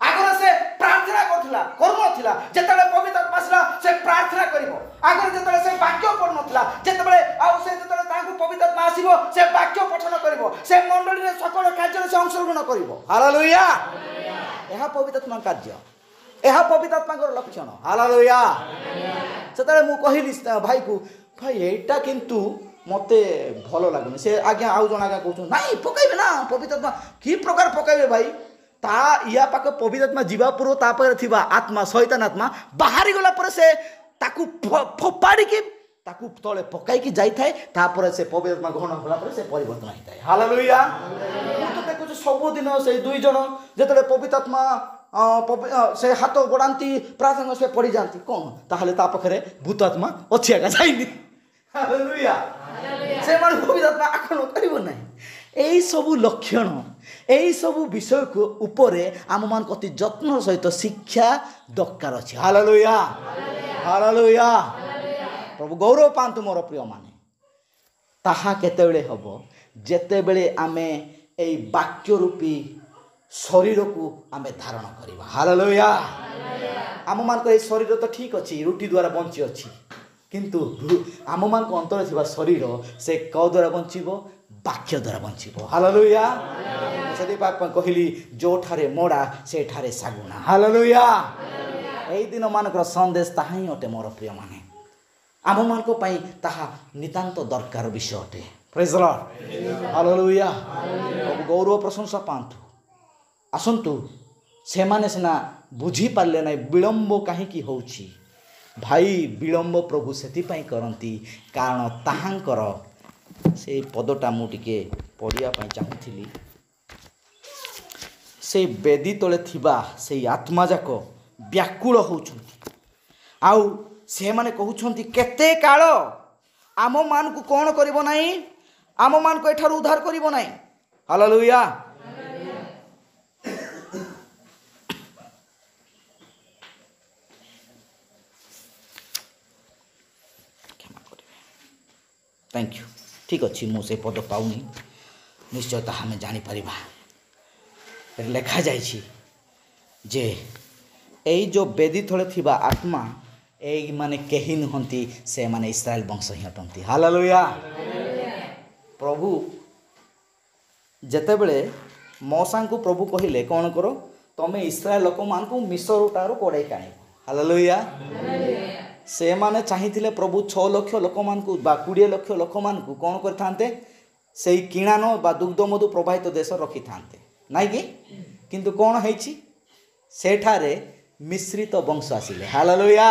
आगरे से प्रार्थना करथिला कर्म थिला जेतले पवित्र आत्मा आसला से प्रार्थना करिवो आगरे जेतले से वाक्य पढ़ नथिला जेतले आउ से जेतले तांको पवित्र आत्मा आसीबो से वाक्य पठन करिवो से मंडली रे सकल कार्य से अंशग्रहण करिवो हालेलुया एहा पवित्र आत्मा कार्य एहा पवित्र आत्मा को लक्षण हालेलुया सेतले मु कहिली भाई को भाई एटा किंतु मते भलो लागुनी से आज्ञा आउ जण आज्ञा कहू नाही पकाइबे ना पवित्र आत्मा की प्रकार पकाइबे भाई ता या पाक पवित्र आत्मा जीवा पूर्व ता पर थिबा आत्मा शैतान आत्मा बाहरी गला पर से ताकू फोपाड़ी के ताकू तले पकाई की जाई थाए ता पर से पवित्र आत्मा ग्रहण होला पर से परिवर्तन होई थाए हालेलुया तो देखु सब दिन से दुई जण जेतले पवित्र आत्मा से हाथ बड़ाती प्रार्थना से पड़ी जाती कौन ताहले ता पाखरे भूत आत्मा अछि आगा जाइनी हालेलुया से मन पवित्र आत्मा आक्रमण करिवो नाही एई सब लक्षण एई सब विषय को ऊपरे आम मान कति यत्न सहित शिक्षा दरकार अछि हालेलुया हालेलुया प्रभु गौरव पांतु मोर प्रिय माने ताहा केतेबेले हबो ଯେତେବେଳେ ଆମେ ଏଇ ବାକ୍ୟ ରୂପୀ ଶରୀରକୁ ଆମେ ଧାରଣ କରିବା। ହାଲେଲୁୟା। ଆମମାନଙ୍କ ଏଇ ଶରୀର ତ ଠିକ୍ ଅଛି, ରୁଟି ଦ୍ୱାରା ବଞ୍ଚି ଅଛି, କିନ୍ତୁ ଆମମାନଙ୍କ ଅନ୍ତରରେ ଥିବା ଶରୀର ସେ କେଉଁ ଦ୍ୱାରା ବଞ୍ଚିବ? ବାକ୍ୟ ଦ୍ୱାରା ବଞ୍ଚିବ। ହାଲେଲୁୟା। ସେଥିପାଇଁ କହିଲି ଯେଉଁଠାରେ ମୋଡ଼ା ସେଠାରେ ଶାଗୁଣା। ହାଲେଲୁୟା। ଏଇ ଦିନମାନଙ୍କର ସନ୍ଦେଶ ତାହା ହିଁ ଅଟେ ମୋର ପ୍ରିୟମାନେ। ଆମମାନଙ୍କ ପାଇଁ ତାହା ନିତାନ୍ତ ଦରକାର ବିଷୟ ଅଟେ। ପ୍ରେଜ୍ ଦ ଲର୍ଡ। ହାଲେଲୁୟା। ଗୌରବ ପ୍ରଶଂସା ପାଆନ୍ତୁ। ଆସନ୍ତୁ, ସେମାନେ ସିନା ବୁଝିପାରିଲେ ନାହିଁ ବିଳମ୍ବ କାହିଁକି ହେଉଛି। ଭାଇ, ବିଳମ୍ବ ପ୍ରଭୁ ସେଥିପାଇଁ କରନ୍ତି କାରଣ ତାହାଙ୍କର ସେଇ ପଦଟା ମୁଁ ଟିକେ ପଢ଼ିବା ପାଇଁ ଚାହୁଁଥିଲି। ସେଇ ବେଦୀ ତଳେ ଥିବା ସେଇ ଆତ୍ମାଯାକ ବ୍ୟାକୁଳ ହେଉଛନ୍ତି, ଆଉ ସେମାନେ କହୁଛନ୍ତି କେତେ କାଳ ଆମମାନଙ୍କୁ କ'ଣ କରିବ ନାହିଁ? ଆମମାନଙ୍କୁ ଏଠାରୁ ଉଦ୍ଧାର କରିବ ନାହିଁ। ହାଲେଲୁୟା। Thank you. ଠିକ୍ ଅଛି, ମୁଁ ସେ ପଦ ପାଉନି, ନିଶ୍ଚୟ ତାହା ଆମେ ଜାଣିପାରିବା। ଲେଖାଯାଇଛି ଯେ ଏଇ ଯେଉଁ ବେଦୀ ତଳେ ଥିବା ଆତ୍ମା, ଏଇମାନେ କେହି ନୁହନ୍ତି, ସେମାନେ ଇସ୍ରାଏଲ ବଂଶ ହିଁ ଅଟନ୍ତି। ହାଲେଲୁୟା। ପ୍ରଭୁ ଯେତେବେଳେ ମଉସାଙ୍କୁ ପ୍ରଭୁ କହିଲେ କ'ଣ କର, ତମେ ଇସ୍ରାଏଲ ଲୋକମାନଙ୍କୁ ମିଶରଠାରୁ କଢ଼େଇ ଆଣିବ। ହାଲେଲୁୟା। ସେମାନେ ଚାହିଁଥିଲେ ପ୍ରଭୁ 6 ଲକ୍ଷ ଲୋକମାନଙ୍କୁ ବା 20 ଲକ୍ଷ ଲୋକମାନଙ୍କୁ କ'ଣ କରିଥାନ୍ତେ? ସେଇ କିଣାନ ବା ଦୁଗ୍ଧମଧୁ ପ୍ରବାହିତ ଦେଶ ରଖିଥାନ୍ତେ, ନାଇଁ କି? କିନ୍ତୁ କ'ଣ ହେଇଛି? ସେଠାରେ ମିଶ୍ରିତ ବଂଶ ଆସିଲେ। ହାଲେଲୁୟା।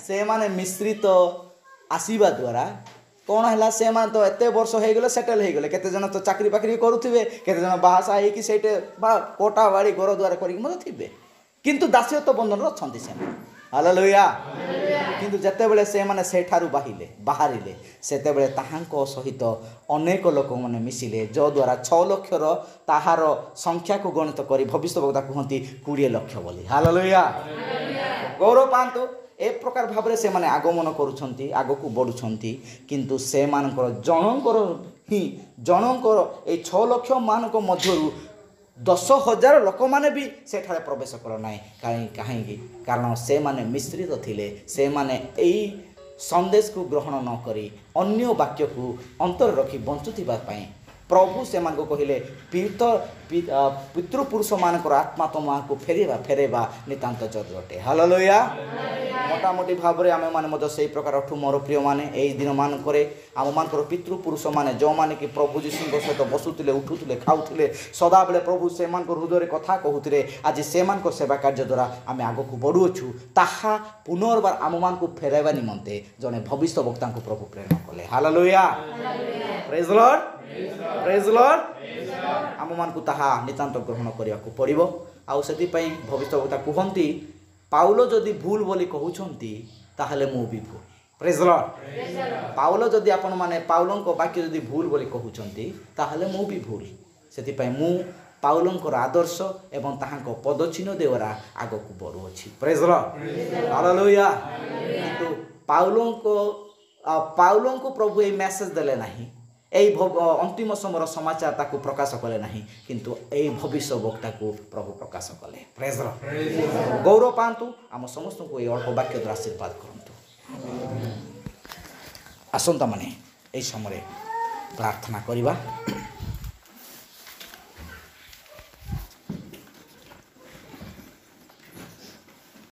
ସେମାନେ ମିଶ୍ରିତ ଆସିବା ଦ୍ୱାରା କ'ଣ ହେଲା? ସେମାନେ ତ ଏତେ ବର୍ଷ ହେଇଗଲେ, ସେଟେଲ୍ ହେଇଗଲେ। କେତେଜଣ ତ ଚାକିରି ବାକିରି କରୁଥିବେ, କେତେଜଣ ବାହାସାହା ହେଇକି ସେଇଠି ବା କୋଟା ବାଡ଼ି ଘର ଦ୍ୱାର କରିକି ମଧ୍ୟ ଥିବେ, କିନ୍ତୁ ଦାସତ୍ୱ ବନ୍ଧନରେ ଅଛନ୍ତି ସେମାନେ। ହାଲେଲୁୟା। କିନ୍ତୁ ଯେତେବେଳେ ସେମାନେ ସେଠାରୁ ବାହାରିଲେ ସେତେବେଳେ ତାହାଙ୍କ ସହିତ ଅନେକ ଲୋକମାନେ ମିଶିଲେ, ଯଦ୍ୱାରା 6 ଲକ୍ଷର ତାହାର ସଂଖ୍ୟାକୁ ଗଣିତ କରି ଭବିଷ୍ୟବକ୍ତା କୁହନ୍ତି 20 ଲକ୍ଷ ବୋଲି। ହାଲେଲୁୟା। ଗୌରବ ପାଆନ୍ତୁ। ଏ ପ୍ରକାର ଭାବରେ ସେମାନେ ଆଗମନ କରୁଛନ୍ତି, ଆଗକୁ ବଢ଼ୁଛନ୍ତି, କିନ୍ତୁ ସେମାନଙ୍କର ଜଣଙ୍କର ଏଇ 6 ଲକ୍ଷ ମାନଙ୍କ ମଧ୍ୟରୁ 10,000 ଲୋକମାନେ ବି ସେଠାରେ ପ୍ରବେଶ କଲେ ନାହିଁ। କାହିଁକି? କାରଣ ସେମାନେ ମିଶ୍ରିତ ଥିଲେ। ସେମାନେ ଏଇ ସନ୍ଦେଶକୁ ଗ୍ରହଣ ନ କରି ଅନ୍ୟ ବାକ୍ୟକୁ ଅନ୍ତରରେ ରଖି ବଞ୍ଚୁଥିବା ପାଇଁ ପ୍ରଭୁ ସେମାନଙ୍କୁ କହିଲେ, ପିତୃପୁରୁଷମାନଙ୍କର ଆତ୍ମା ତୁମକୁ ଫେରାଇବା ନିତାନ୍ତ ଜରୁରୀ ଅଟେ। ହାଲେଲୁୟା। ମୋଟାମୋଟି ଭାବରେ ଆମେମାନେ ମଧ୍ୟ ସେଇ ପ୍ରକାର ଅଠୁ ମୋର ପ୍ରିୟମାନେ। ଏଇ ଦିନମାନଙ୍କରେ ଆମମାନଙ୍କର ପିତୃପୁରୁଷମାନେ ଯେଉଁମାନେ କି ପ୍ରଭୁ ଯୀଶୁଙ୍କ ସହିତ ବସୁଥିଲେ, ଉଠୁଥିଲେ, ଖାଉଥିଲେ, ସଦାବେଳେ ପ୍ରଭୁ ସେମାନଙ୍କ ହୃଦୟରେ କଥା କହୁଥିଲେ, ଆଜି ସେମାନଙ୍କ ସେବା କାର୍ଯ୍ୟ ଦ୍ୱାରା ଆମେ ଆଗକୁ ବଢ଼ୁଅଛୁ। ତାହା ପୁନର୍ବାର ଆମମାନଙ୍କୁ ଫେରାଇବା ନିମନ୍ତେ ଜଣେ ଭବିଷ୍ୟବକ୍ତାଙ୍କୁ ପ୍ରଭୁ ପ୍ରେରଣା କଲେ। ହାଲେଲୁୟା। ପ୍ରେଜ୍ ଦ ଲର୍ଡ। ପ୍ରେଜ୍ ଦ ଲର୍ଡ। ଆମମାନଙ୍କୁ ତାହା ନିତାନ୍ତ ଗ୍ରହଣ କରିବାକୁ ପଡ଼ିବ। ଆଉ ସେଥିପାଇଁ ଭବିଷ୍ୟବକ୍ତା କୁହନ୍ତି, ପାଉଲ ଯଦି ଭୁଲ ବୋଲି କହୁଛନ୍ତି ତାହେଲେ ମୁଁ ବି ଭୁଲ। ପ୍ରେଜ୍ ଦ ଲର୍ଡ। ପାଉଲ ଯଦି ଆପଣମାନେ ପାଉଲଙ୍କ ବାକ୍ୟ ଯଦି ଭୁଲ ବୋଲି କହୁଛନ୍ତି ତାହେଲେ ମୁଁ ବି ଭୁଲ। ସେଥିପାଇଁ ମୁଁ ପାଉଲଙ୍କର ଆଦର୍ଶ ଏବଂ ତାହାଙ୍କ ପଦଚିହ୍ନ ଦ୍ୱାରା ଆଗକୁ ବଢ଼ୁଅଛି। ପ୍ରେଜ୍ ଦ ଲର୍ଡ। ହାଲେଲୁୟା। କିନ୍ତୁ ପାଉଲଙ୍କୁ ପ୍ରଭୁ ଏଇ ମେସେଜ ଦେଲେ ନାହିଁ, এই ଅନ୍ତିମ ସମୟର ସମାଚାର ତାକୁ ପ୍ରକାଶ କଲେ ନାହିଁ, କିନ୍ତୁ ଏହି ଭବିଷ୍ୟବକ୍ତାକୁ ପ୍ରଭୁ ପ୍ରକାଶ କଲେ। ପ୍ରେଜ୍ ଦ ଲର୍ଡ। ଗୌରବ ପାଆନ୍ତୁ। ଆମ ସମସ୍ତଙ୍କୁ ଏହି ଅଳ୍ପ ବାକ୍ୟ ଦ୍ୱାରା ଆଶୀର୍ବାଦ କରନ୍ତୁ। ଆସନ୍ତା ମାନେ ଏହି ସମୟରେ ପ୍ରାର୍ଥନା କରିବା।